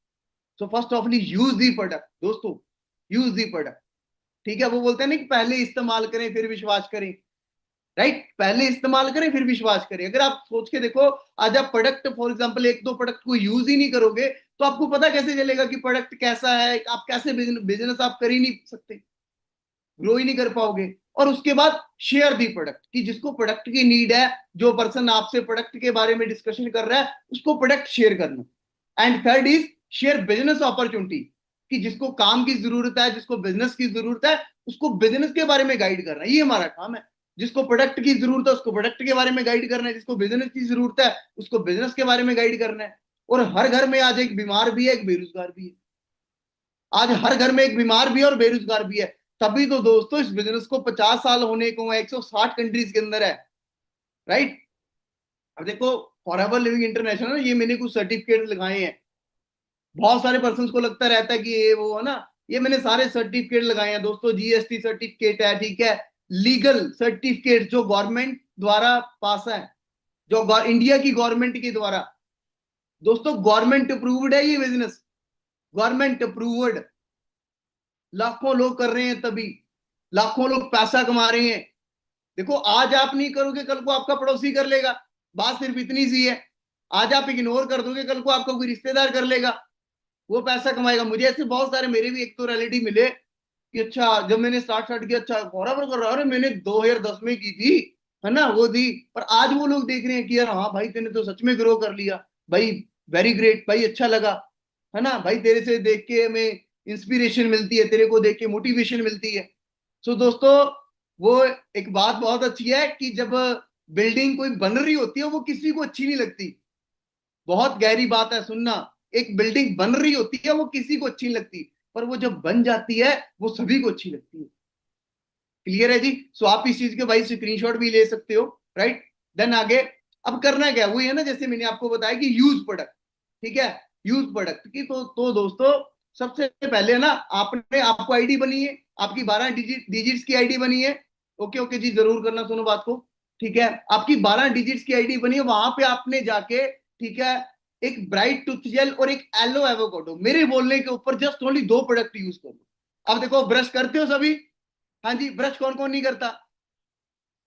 So first of all use the product दोस्तों, यूज दी प्रोडक्ट। ठीक है, वो बोलते हैं ना कि पहले इस्तेमाल करें फिर विश्वास करें, राइट? पहले इस्तेमाल करें फिर विश्वास करें। अगर आप सोच के देखो, आज आप प्रोडक्ट फॉर एग्जांपल एक दो प्रोडक्ट को यूज ही नहीं करोगे तो आपको पता कैसे चलेगा कि प्रोडक्ट कैसा है? आप कैसे बिजनेस आप कर ही नहीं सकते, ग्रो ही नहीं कर पाओगे। और उसके बाद शेयर दी प्रोडक्ट, कि जिसको प्रोडक्ट की नीड है, जो पर्सन आपसे प्रोडक्ट के बारे में डिस्कशन कर रहा है, उसको प्रोडक्ट शेयर करना। And third is share business opportunity, कि जिसको काम की जरूरत है, जिसको बिजनेस की जरूरत है, उसको बिजनेस के बारे में गाइड करना, ये हमारा काम है। जिसको प्रोडक्ट की जरूरत है उसको प्रोडक्ट के बारे में गाइड करना है, जिसको बिजनेस की जरूरत है उसको बिजनेस के बारे में गाइड करना है। और हर घर में आज एक बीमार भी है, एक बेरोजगार भी है। आज हर घर में एक बीमार भी है और बेरोजगार भी है। तभी तो दोस्तों इस बिजनेस को 50 साल होने को 160 कंट्रीज के अंदर है, राइट? अब देखो, फॉरएवर लिविंग इंटरनेशनल, ये मैंने कुछ सर्टिफिकेट लगाए हैं। बहुत सारे पर्सन को लगता रहता है कि ये वो है ना, ये मैंने सारे सर्टिफिकेट लगाए हैं दोस्तों। जीएसटी सर्टिफिकेट है, ठीक है, लीगल सर्टिफिकेट जो गवर्नमेंट द्वारा पास है, जो इंडिया की गवर्नमेंट के द्वारा। दोस्तों गवर्नमेंट अप्रूव्ड है ये बिजनेस, गवर्नमेंट अप्रूव्ड। लाखों लोग कर रहे हैं, तभी लाखों लोग पैसा कमा रहे हैं। देखो आज आप नहीं करोगे कल को आपका पड़ोसी कर लेगा, बात सिर्फ इतनी सी है। आज आप इग्नोर कर दोगे कल को आपका कोई रिश्तेदार कर लेगा, वो पैसा कमाएगा। मुझे ऐसे बहुत सारे, मेरे भी एक तो रिलेटिव मिले कि अच्छा जब मैंने स्टार्ट किया, अच्छा बराबर कर रहा है, अरे मैंने 2010 में की थी, है ना, वो दी। पर आज वो लोग देख रहे हैं कि यार हाँ भाई तूने तो सच में ग्रो कर लिया भाई, वेरी ग्रेट भाई, अच्छा लगा, है ना भाई, तेरे से देख के हमें इंस्पिरेशन मिलती है, तेरे को देख के मोटिवेशन मिलती है। सो दोस्तों वो एक बात बहुत अच्छी है कि जब बिल्डिंग कोई बन रही होती है वो किसी को अच्छी नहीं लगती। बहुत गहरी बात है सुनना, एक बिल्डिंग बन रही होती है वो किसी को अच्छी नहीं लगती, पर वो जब बन जाती है वो सभी को अच्छी लगती है। क्लियर है जी? सो आप इस चीज के भाई स्क्रीनशॉट भी ले सकते हो, राइट? देन आगे अब करना क्या, वही है ना जैसे मैंने आपको बताया कि यूज प्रोडक्ट, ठीक है, यूज प्रोडक्ट की तो दोस्तों सबसे पहले ना आपने, आपको आईडी बनी है, आपकी 12 डिजिट्स की आईडी बनी है। ओके ओके जी, जरूर करना सुनो बात को, ठीक है, आपकी 12 डिजिट्स की आईडी बनी है, वहां पे आपने जाके, ठीक है, एक ब्राइट टूथ जेल और एक एलो एवोकाडो, मेरे बोलने के ऊपर जस्ट ओनली 2 प्रोडक्ट यूज करो। अब देखो ब्रश करते हो सभी? हाँ जी, ब्रश कौन कौन नहीं करता?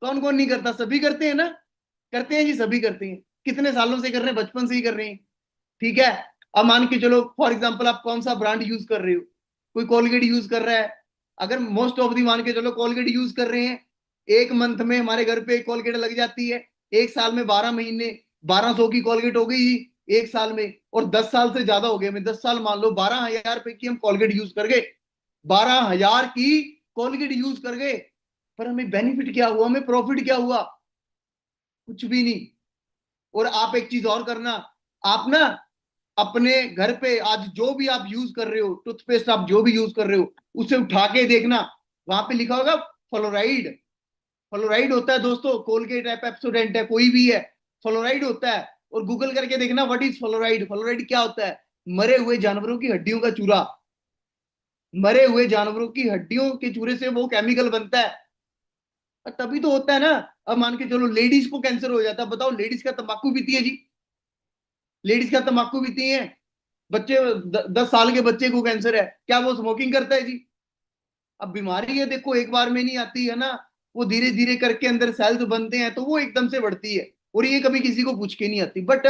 कौन कौन नहीं करता? सभी करते हैं ना? करते हैं जी, सभी करते हैं। कितने सालों से कर रहे हैं? बचपन से ही कर रहे हैं, ठीक है। अब मान के चलो फॉर एग्जांपल आप कौन सा ब्रांड यूज कर रहे हो, कोई कोलगेट यूज कर रहा है, अगर मोस्ट ऑफ दी मान के चलो कोलगेट यूज कर रहे हैं, एक मंथ में हमारे घर पे एक कोलगेट लग जाती है, एक साल में 12 महीने, 1200 की कोलगेट हो गई एक साल में। और 10 साल से ज्यादा हो गए, मैं 10 साल मान लो, 12,000 रुपए की हम कोलगेट यूज कर गए, 12,000 की कोलगेट यूज कर गए, पर हमें बेनिफिट क्या हुआ, हमें प्रॉफिट क्या हुआ? कुछ भी नहीं। और आप एक चीज और करना, आप ना अपने घर पे आज जो भी आप यूज कर रहे हो, टूथपेस्ट आप जो भी यूज कर रहे हो, उसे उठा के देखना, वहां पे लिखा होगा फ्लोराइड। फ्लोराइड होता है दोस्तों, कोलगेट है, पेप्सोडेंट है, कोई भी है, फ्लोराइड होता है। और गूगल करके देखना व्हाट इज फ्लोराइड। फ्लोराइड क्या होता है? मरे हुए जानवरों की हड्डियों का चूरा, मरे हुए जानवरों की हड्डियों के चूरे से वो केमिकल बनता है, और तभी तो होता है ना। अब मान के चलो लेडीज को कैंसर हो जाता है, बताओ लेडीज का तंबाकू पीती है जी? लेडीज का तंबाकू पीती है? बच्चे 10 साल के बच्चे को कैंसर है, क्या वो स्मोकिंग करता है जी? अब बीमारी है देखो एक बार में नहीं आती है ना, वो धीरे धीरे करके अंदर सेल्स बनते हैं तो वो एकदम से बढ़ती है, और ये कभी किसी को पूछ के नहीं आती। बट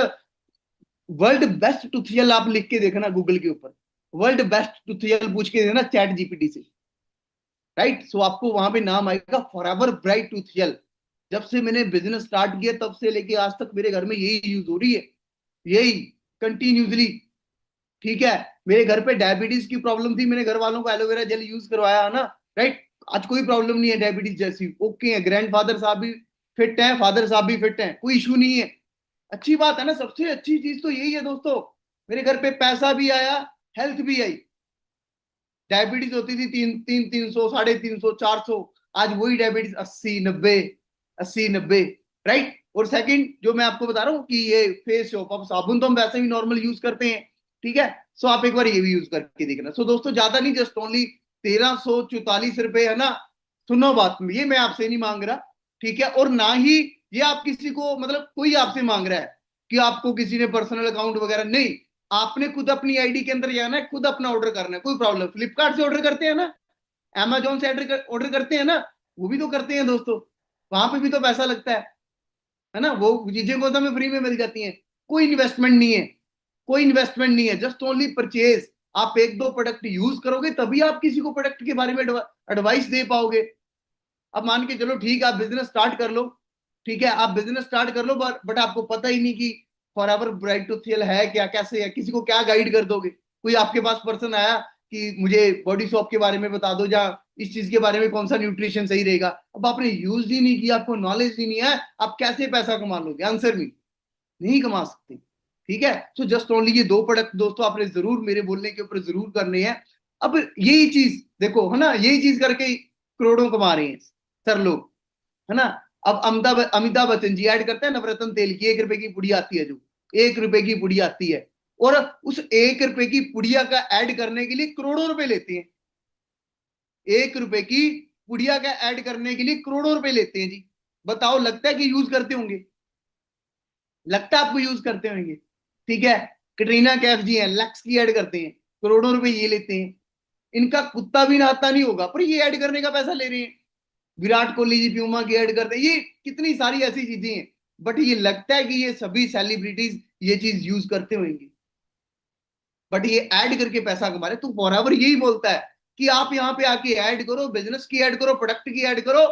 वर्ल्ड बेस्ट टूथियल आप लिख के देखना गूगल के ऊपर, वर्ल्ड बेस्ट टूथियल पूछ के देना चैट जीपीटी से, राइट? सो आपको वहां पे नाम आएगा फॉरएवर ब्राइट टूथियल। जब से मैंने बिजनेस स्टार्ट किया तब से लेके आज तक मेरे घर में यही यूज हो रही है, यही कंटिन्यूसली, ठीक है। मेरे घर पे डायबिटीज की प्रॉब्लम थी, मैंने घर वालों को एलोवेरा जेल यूज करवाया है ना, राइट? आज कोई प्रॉब्लम नहीं है डायबिटीज जैसी, ओके है, ग्रैंडफादर साहब भी फिट हैं, फादर साहब भी फिट हैं, कोई इशू नहीं है। अच्छी बात है ना, सबसे अच्छी चीज तो यही है दोस्तों। मेरे घर पे पैसा भी आया, हेल्थ भी आई। डायबिटीज होती थी 300, 350, 350, 400, आज वही डायबिटीज 80, 90, 80, 90, राइट? और सेकंड जो मैं आपको बता रहा हूँ कि ये फेस शॉप, अब साबुन तो हम वैसे भी नॉर्मल यूज करते हैं, ठीक है। सो आप एक बार ये भी यूज करके देखना। सो दोस्तों ज्यादा नहीं, जस्ट ओनली 1344 रुपए है ना। सुनो बात, ये मैं आपसे नहीं मांग रहा, ठीक है, और ना ही ये आप किसी को, मतलब कोई आपसे मांग रहा है कि आपको किसी ने पर्सनल अकाउंट वगैरह नहीं, आपने खुद अपनी आईडी के अंदर जाना है, खुद अपना ऑर्डर करना है, कोई प्रॉब्लम। फ्लिपकार्ट से ऑर्डर करते हैं ना, अमेजोन से ऑर्डर करते हैं ना, वो भी तो करते हैं दोस्तों, वहां पे भी तो पैसा लगता है ना, वो चीजें को तो हमें फ्री में मिल जाती हैं। कोई इन्वेस्टमेंट नहीं है, कोई इन्वेस्टमेंट नहीं है, जस्ट ओनली परचेज। आप एक दो प्रोडक्ट यूज करोगे तभी आप किसी को प्रोडक्ट के बारे में एडवाइस दे पाओगे। अब मान के चलो ठीक है, आप बिजनेस स्टार्ट कर लो, ठीक है, आप बिजनेस स्टार्ट कर लो, बट आपको पता ही नहीं कि फॉरएवर ब्राइट टू सेल है क्या, कैसे है, किसी को क्या गाइड कर दोगे। कोई आपके पास पर्सन आया कि मुझे बॉडी शॉप के बारे में बता दो, या इस चीज के बारे में कौन सा न्यूट्रिशन सही रहेगा, अब आपने यूज ही नहीं किया, आपको नॉलेज ही नहीं है, आप कैसे पैसा कमा लोगे? आंसर भी नहीं कमा सकते, ठीक है। सो जस्ट ओनली ये दो प्रोडक्ट दोस्तों आपने जरूर मेरे बोलने के ऊपर जरूर करने हैं। अब यही चीज देखो है ना, यही चीज करके ही करोड़ों कमा रहे हैं सर लोग, है ना। अब अमिताभ बच्चन जी ऐड करते हैं नवरत्न तेल की, 1 रुपए की पुड़ी आती है जो, 1 रुपए की पुड़ी आती है, और उस 1 रुपए की पुड़िया का ऐड करने के लिए करोड़ों रुपए लेते हैं। 1 रुपए की पुड़िया का ऐड करने के लिए करोड़ों रुपए लेते हैं जी। बताओ, लगता है कि यूज करते होंगे? लगता है आपको यूज करते होंगे? ठीक है, कटरीना कैफ जी हैं, लक्स की ऐड करते हैं, करोड़ों रुपए ये लेते हैं। इनका कुत्ता भी नहाता नहीं होगा, पर ये ऐड करने का पैसा ले रहे हैं। विराट कोहली जी प्यूमा की ऐड करते हैं, ये कितनी सारी ऐसी चीजें हैं, बट ये लगता है कि ये सभी सेलिब्रिटीज ये चीज यूज करते होंगे, बट ये ऐड करके पैसा कमा रहे। तो फॉरएवर यही बोलता है कि आप यहाँ पे आके ऐड करो, बिजनेस की ऐड करो, प्रोडक्ट की ऐड करो,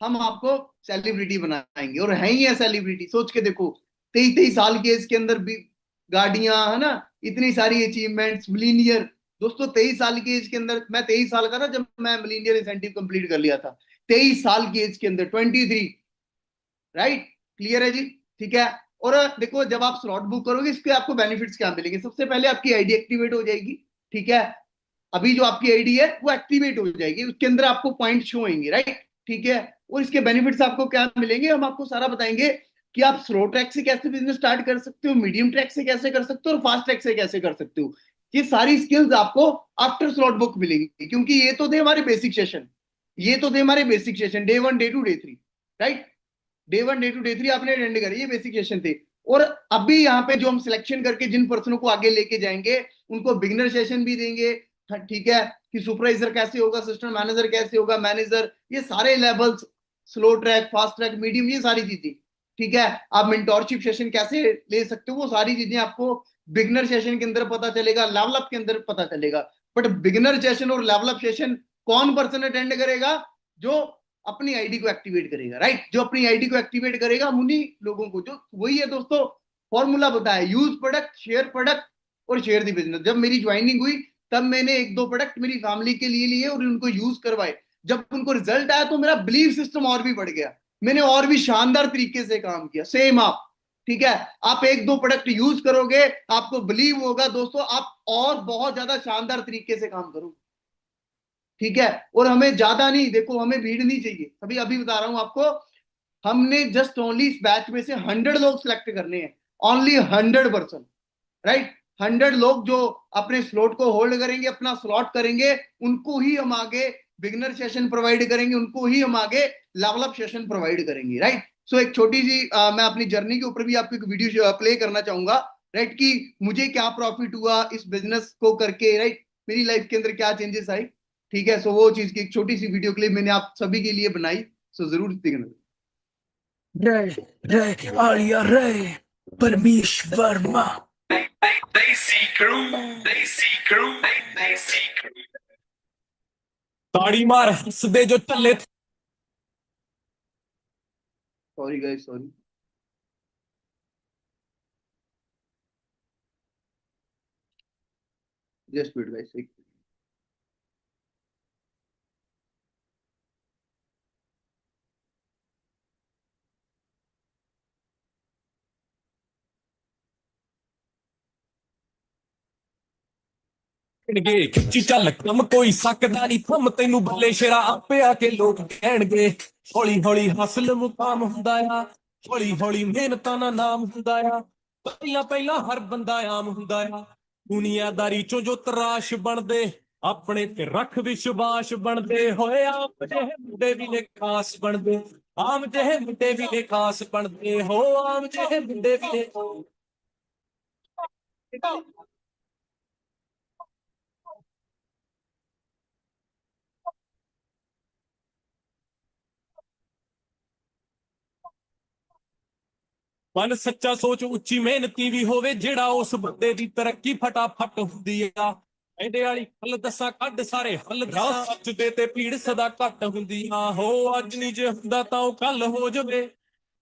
हम आपको सेलिब्रिटी बनाएंगे। और है ही है सेलिब्रिटी, सोच के देखो, 23-23 साल के एज के अंदर भी गाड़ियां, है ना, इतनी सारी अचीवमेंट्स, मिलीनियर। दोस्तों 23 साल की एज के अंदर, मैं 23 साल का था जब मैं मिलीनियर इंसेंटिव कंप्लीट कर लिया था, 23 साल की एज के अंदर, 23, राइट, क्लियर है जी, ठीक है। और देखो जब आप स्लॉट बुक करोगे, इसके आपको बेनिफिट्स क्या मिलेंगे? सबसे पहले आपकी आईडी एक्टिवेट हो जाएगी, ठीक है। अभी जो आपकी आईडी है वो एक्टिवेट हो जाएगी, उसके अंदर आपको पॉइंट शो होंगे, राइट, ठीक है। और इसके बेनिफिट्स आपको क्या मिलेंगे, हम आपको सारा बताएंगे कि आप स्लो ट्रैक से कैसे बिजनेस स्टार्ट कर सकते हो, मीडियम ट्रैक से कैसे कर सकते हो, और फास्ट ट्रैक से कैसे कर सकते हो। ये सारी स्किल्स आपको आफ्टर स्लॉट बुक मिलेंगी, क्योंकि ये तो थे हमारे बेसिक सेशन, ये तो थे हमारे basic session, day 1 day 2 day 3, right. Day 1 day 2 day 3 आपने अटेंड करे, ये बेसिक सेशन थे। और अभी यहाँ पे जो हम सिलेक्शन करके जिन पर्सनों को आगे लेके जाएंगे, उनको बिगिनर सेशन भी देंगे, हाँ, ठीक है, कि सुपरवाइजर कैसे होगा, सिस्टम मैनेजर कैसे होगा, मैनेजर, ये सारे levels, slow track, fast track, medium, ये सारी चीजें, ठीक है। आप मेंटोरशिप सेशन कैसे ले सकते हो, वो सारी चीजें आपको बिगिनर सेशन के अंदर पता चलेगा, लेवल अप के अंदर पता चलेगा। बट बिगिनर सेशन और लेवल अप सेशन कौन पर्सन अटेंड करेगा? जो अपनी आईडी को एक्टिवेट करेगा, राइट, जो अपनी आईडी को एक्टिवेट करेगा, हम उन्हीं लोगों को, जो वही है दोस्तों, फॉर्मूला बताया, यूज प्रोडक्ट, शेयर प्रोडक्ट, और शेयर दी बिजनेस। जब मेरी ज्वाइनिंग हुई तब मैंने एक दो प्रोडक्ट मेरी फैमिली के लिए लिए और उनको यूज करवाए। जब उनको रिजल्ट आया तो मेरा बिलीफ सिस्टम और भी बढ़ गया, मैंने और भी शानदार तरीके से काम किया। सेम आप, ठीक है, आप एक दो प्रोडक्ट यूज करोगे, आपको बिलीव होगा दोस्तों, आप और बहुत ज्यादा शानदार तरीके से काम करोगे, ठीक है। और हमें ज्यादा नहीं, देखो हमें भीड़ नहीं चाहिए, अभी अभी बता रहा हूं आपको, हमने जस्ट ओनली इस बैच में से 100 लोग सिलेक्ट करने हैं, ओनली 100%, राइट। 100 लोग जो अपने स्लॉट को होल्ड करेंगे, अपना स्लॉट करेंगे, उनको ही हम आगे बिगिनर सेशन प्रोवाइड करेंगे, उनको ही हम आगे लेवल अप सेशन प्रोवाइड करेंगे, राइट। सो एक छोटी सी मैं अपनी जर्नी के ऊपर भी आपको एक वीडियो प्ले करना चाहूंगा, राइट, कि मुझे क्या प्रॉफिट हुआ इस बिजनेस को करके, राइट, मेरी लाइफ के अंदर क्या चेंजेस आई, ठीक है। सो वो चीज की एक छोटी सी वीडियो क्लिप मैंने आप सभी के लिए बनाई, सो जरूर देखना। रे रे आलिया रे परमेश्वरमा ताड़ी मार हंस दे जो चले sorry guys, sorry. Just wait guys, गे खिच्ची चल कम कोई सकदा नहीं थम तेनू भले शेरा आपे आके लोग कहणगे हौली हौली हासिल मुकाम हुंदा आ ਹੌਲੀ ਹੌਲੀ ਮਿਹਨਤਾਂ ਦਾ ਨਾਮ ਹੁੰਦਾ ਆ। ਪਹਿਲਾਂ ਪਹਿਲਾਂ ਹਰ ਬੰਦਾ ਆਮ ਹੁੰਦਾ ਆ। ਦੁਨੀਆਦਾਰੀ ਚੋਂ ਜੋ ਤਰਾਸ਼ ਬਣਦੇ, ਆਪਣੇ ਤੇ ਰੱਖ ਵਿਸ਼ਵਾਸ ਬਣਦੇ ਹੋਏ। ਆਮ ਜਿਹੇ ਮੁੰਡੇ ਵੀ ਨੇ ਖਾਸ ਬਣਦੇ, ਆਮ ਜਿਹੇ ਮੁੰਡੇ ਵੀ ਨੇ ਖਾਸ ਬਣਦੇ ਹੋ। ਆਮ ਜਿਹੇ ਮੁੰਡੇ ਵੀ ਨੇ। ਮਨ ਸੱਚਾ, ਸੋਚ ਉੱਚੀ, ਮਿਹਨਤੀ ਵੀ ਹੋਵੇ ਜਿਹੜਾ, ਉਸ ਬੰਦੇ ਦੀ ਤਰੱਕੀ ਫਟਾਫਟ ਹੁੰਦੀ ਆ। ਇਹਦੇ ਵਾਲੀ ਹੱਲ ਦੱਸਾਂ ਕੱਢ ਸਾਰੇ ਹੱਲ ਦੱਸਾਂ, ਸੱਚ ਦੇ ਤੇ ਭੀੜ ਸਦਾ ਘੱਟ ਹੁੰਦੀ ਆ। ਹੋ ਅੱਜ ਨਹੀਂ ਜੇ ਹੁੰਦਾ ਤਾਂ ਉਹ ਕੱਲ ਹੋ ਜਾਵੇ,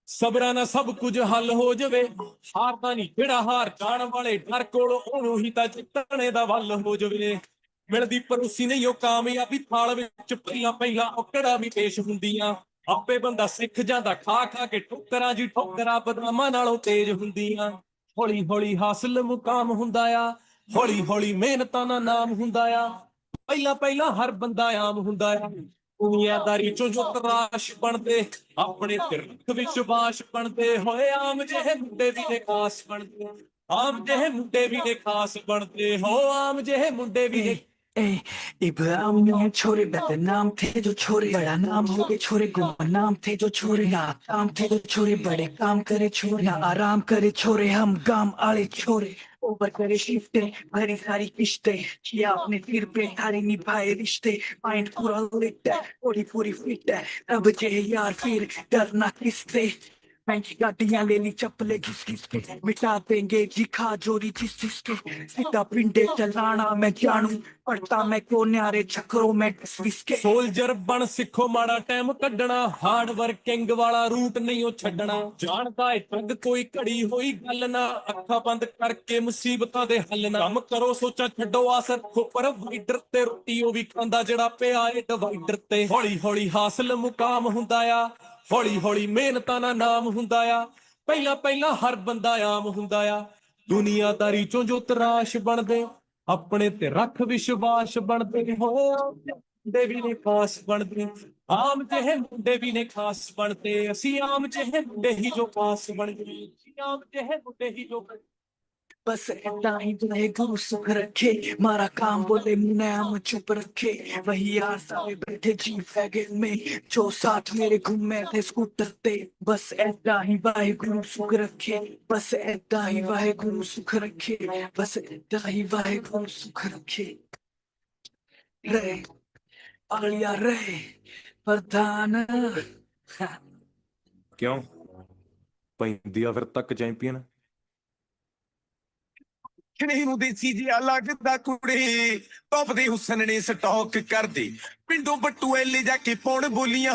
ਸਬਰਾਂ ਨਾਲ ਸਭ ਕੁਝ ਹੱਲ ਹੋ ਜਾਵੇ। ਹਾਰਦਾ ਨਹੀਂ ਜਿਹੜਾ ਹਾਰ ਜਾਣ ਵਾਲੇ ਡਰ ਕੋਲ, ਉਹਨੂੰ ਹੀ ਤਾਂ ਜਿੱਤਣੇ ਦਾ ਵੱਲ ਹੋ ਜਾਵੇ। ਮਿਲਦੀ ਪਰੋਸੀ ਨਹੀਂ ਉਹ ਕਾਮਯਾਬੀ, ਥਾਲ ਵਿੱਚ ਪਹਿਲਾਂ ਪਹਿਲਾਂ ਔਕੜਾਂ ਵੀ ਪੇਸ਼ ਹੁੰਦੀਆਂ। ਆਪੇ ਬੰਦਾ ਸਿੱਖ ਜਾਂਦਾ ਖਾ ਖਾ ਕੇ ਠੋਕਰਾਂ, ਜੀ ਠੋਕਰਾਂ ਬਦਾਮਾਂ ਨਾਲੋਂ ਤੇਜ਼ ਹੁੰਦੀਆਂ। ਹੌਲੀ ਹੌਲੀ ਹਾਸਲ ਮੁਕਾਮ ਹੁੰਦਾ ਆ, ਹੌਲੀ ਹੌਲੀ ਮਿਹਨਤਾਂ ਦਾ ਨਾਮ ਹੁੰਦਾ ਆ। ਪਹਿਲਾਂ ਪਹਿਲਾਂ ਹਰ ਬੰਦਾ ਆਮ ਹੁੰਦਾ ਆ। ਦੁਨੀਆਦਾਰੀ ਚੋਂ ਜੋ ਤਰਾਸ਼ ਬਣਦੇ, ਆਪਣੇ ਤੇ ਰੱਖ ਵਿਸ਼ਵਾਸ ਬਣਦੇ ਹੋਏ। ਆਮ ਜਿਹੇ ਮੁੰਡੇ ਵੀ ਨੇ ਖਾਸ ਬਣਦੇ, ਆਮ ਜਿਹੇ ਮੁੰਡੇ ਵੀ ਨੇ ਖਾਸ ਬਣਦੇ ਹੋ। ਆਮ ਜਿਹੇ ਮੁੰਡੇ ਵੀ ਨੇ। ए, इब्राहिम में छोरे बदनाम थे जो छोरे, बड़ा नाम हो गए छोरे, गुमनाम थे जो छोरे, नाकाम थे जो छोरे, बड़े काम करे छोरे, आराम करे छोरे, हम गाम आले छोरे। ओवर करे शिफ्टे, भरी सारी किश्ते, किया अपने सिर पे थारी निभाए रिश्ते, माइंड पूरा लिट है, पूरी पूरी फिट है, अब जे यार फिर डरना किससे। महंगी गाड़ियां ले ली चप्पले घिस घिस के, मिटा देंगे जी खा जोरी जिस जिसके, सीधा पिंडे चलाना मैं जानू, पढ़ता मैं को न्यारे चक्रों में विसके। ਸੋਲਜਰ ਬਣ ਸਿੱਖੋ ਮਾੜਾ ਟਾਈਮ ਕੱਢਣਾ, ਹਾਰਡ ਵਰਕਿੰਗ ਵਾਲਾ ਰੂਟ ਨਹੀਂ ਉਹ ਛੱਡਣਾ। ਜਾਣਦਾ ਏ ਠੱਗ ਕੋਈ ਘੜੀ ਹੋਈ ਗੱਲ ਨਾ, ਅੱਖਾਂ ਬੰਦ ਕਰਕੇ ਮੁਸੀਬਤਾਂ ਦੇ ਹੱਲ ਨਾ। ਕੰਮ ਕਰੋ ਸੋਚਾਂ ਛੱਡੋ ਆਸ ਰੱਖੋ ਪ੍ਰੋਵਾਈਡਰ ਤੇ, ਰੋਟੀ ਉਹ ਵੀ ਖਾਂਦਾ ਜਿਹੜਾ ਪਿਆ ਏ ਡਿਵਾਈਡਰ ਤੇ। ਹੌਲੀ ਹੌਲੀ ਹਾਸਲ ਮੁਕਾਮ ਹੁੰਦਾ ਆ, ਹੌਲੀ ਹੌਲੀ ਮਿਹਨਤਾਂ ਦਾ ਨਾਮ ਹੁੰਦਾ ਆ। ਪਹਿਲਾਂ ਪਹਿਲਾਂ ਹਰ ਬੰਦਾ ਆਮ ਹੁੰਦਾ ਆ। ਦੁਨੀਆਦਾਰੀ ਚੋਂ ਜੋ ਤਰਾਸ਼ ਬਣਦੇ, ਆਪਣੇ ਤੇ ਰੱਖ ਵਿਸ਼ਵਾਸ ਬਣਦੇ ਹੋ। ਮੁੰਡੇ ਵੀ ਨੇ ਖਾਸ ਬਣਦੇ, ਆਮ ਜਿਹੇ ਮੁੰਡੇ ਵੀ ਨੇ ਖਾਸ ਬਣਦੇ। ਅਸੀਂ ਆਮ ਜਿਹੇ ਮੁੰਡੇ ਹੀ ਜੋ ਖਾਸ ਬਣਦੇ, ਅਸੀਂ ਆਮ ਜਿਹੇ ਮੁੰਡੇ ਹੀ ਜੋ। बस ऐसा ही रहे गुरु सुख रखे, मारा काम बोले मुन्ने हम चुप रखे, वही यार सारे बैठे जी वैगन में, जो साथ मेरे घूमे थे स्कूटर पे। बस ऐसा ही वाहे गुरु सुख रखे, बस ऐसा ही वाहे गुरु सुख रखे, बस ऐसा ही वाहे गुरु सुख रखे। रे आलिया रे प्रधान। ਕਿਉਂ ਪੈਂਦੀ ਆ ਫਿਰ ਤੱਕ ਚੈਂਪੀਅਨ। ਖਣੇ ਨੂੰ ਦੇਸੀ ਜਿਹਾ ਲੱਗਦਾ ਕੁੜੇ, ਟੌਪ ਦੇ ਹੁਸਨ ਨੇ ਸਟਾਕ ਕਰਦੇ, ਪਿੰਡੋਂ ਬੱਟੂ ਐਲੇ ਜਾ ਕੇ ਪਾਉਣ ਬੋਲੀਆਂ,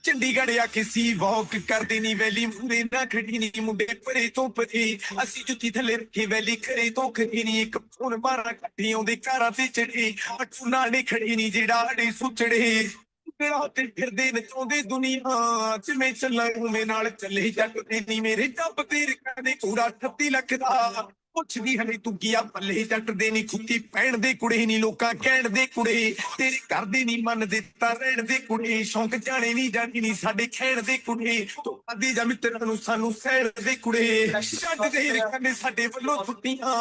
ਚੰਡੀਗੜ੍ਹ ਆ ਕੇ ਸੀ ਵਾਕ ਕਰਦੇ ਨੀ। ਵੈਲੀ ਮੂਰੇ ਨਾ ਖੜੀ ਨੀ ਮੁੰਡੇ ਪਰੇ ਤੋਂ ਪਰੇ, ਅਸੀਂ ਜੁੱਤੀ ਥੱਲੇ ਰੱਖੇ ਵੈਲੀ ਖਰੇ ਤੋਂ ਖੜੀ ਨੀ। ਇੱਕ ਫੋਨ ਮਾਰਾ ਕੱਟੀ ਆਉਂਦੇ ਕਾਰਾਂ ਤੇ ਚੜੇ, ਅਟੂ ਨਾਲੇ ਖੜੇ ਨੀ ਜਿਹੜਾ ਅੜੇ ਸੁਚੜੇ। ਤੇਰਾ ਤੇ ਫਿਰਦੇ ਨਚਾਉਂਦੇ ਦੁਨੀਆ, ਜਿਵੇਂ ਚੱਲਾਂ ਉਵੇਂ ਨਾਲ ਚੱਲੇ ਜੱਟ ਦੇ ਨੀ। ਮੇਰੇ ਜੱਬ ਤੇ ਰਕਾਂ ਦੇ ਕੂੜਾ 38 ਲੱਖ ਦਾ, ਪੁੱਛਦੀ ਹਲੇ ਤੂੰ ਕੀ ਆ ਪੱਲੇ ਜੱਟ ਦੇ ਨੀ। ਖੁੱਤੀ ਪੈਣ ਦੇ ਕੁੜੇ ਨੀ ਲੋਕਾਂ ਕਹਿਣ ਦੇ ਕੁੜੇ, ਤੇਰੇ ਘਰ ਦੇ ਨੀ ਮੰਨਦੇ ਤਾਂ ਰਹਿਣ ਦੇ ਕੁੜੇ। ਸ਼ੌਂਕ ਜਾਣੇ ਨੀ ਜਾਣੀ ਨੀ ਸਾਡੇ ਖੈਣ ਦੇ ਕੁੜੇ, ਤੂੰ ਆਦੀ ਜਾ ਮਿੱਤਰਾਂ ਨੂੰ ਸਾਨੂੰ ਸਹਿਣ ਦੇ ਕੁੜੇ। ਛੱਡ ਦੇ ਰਕਾਂ ਨੇ ਸਾਡੇ ਵੱਲੋਂ ਛੁੱਟੀਆਂ,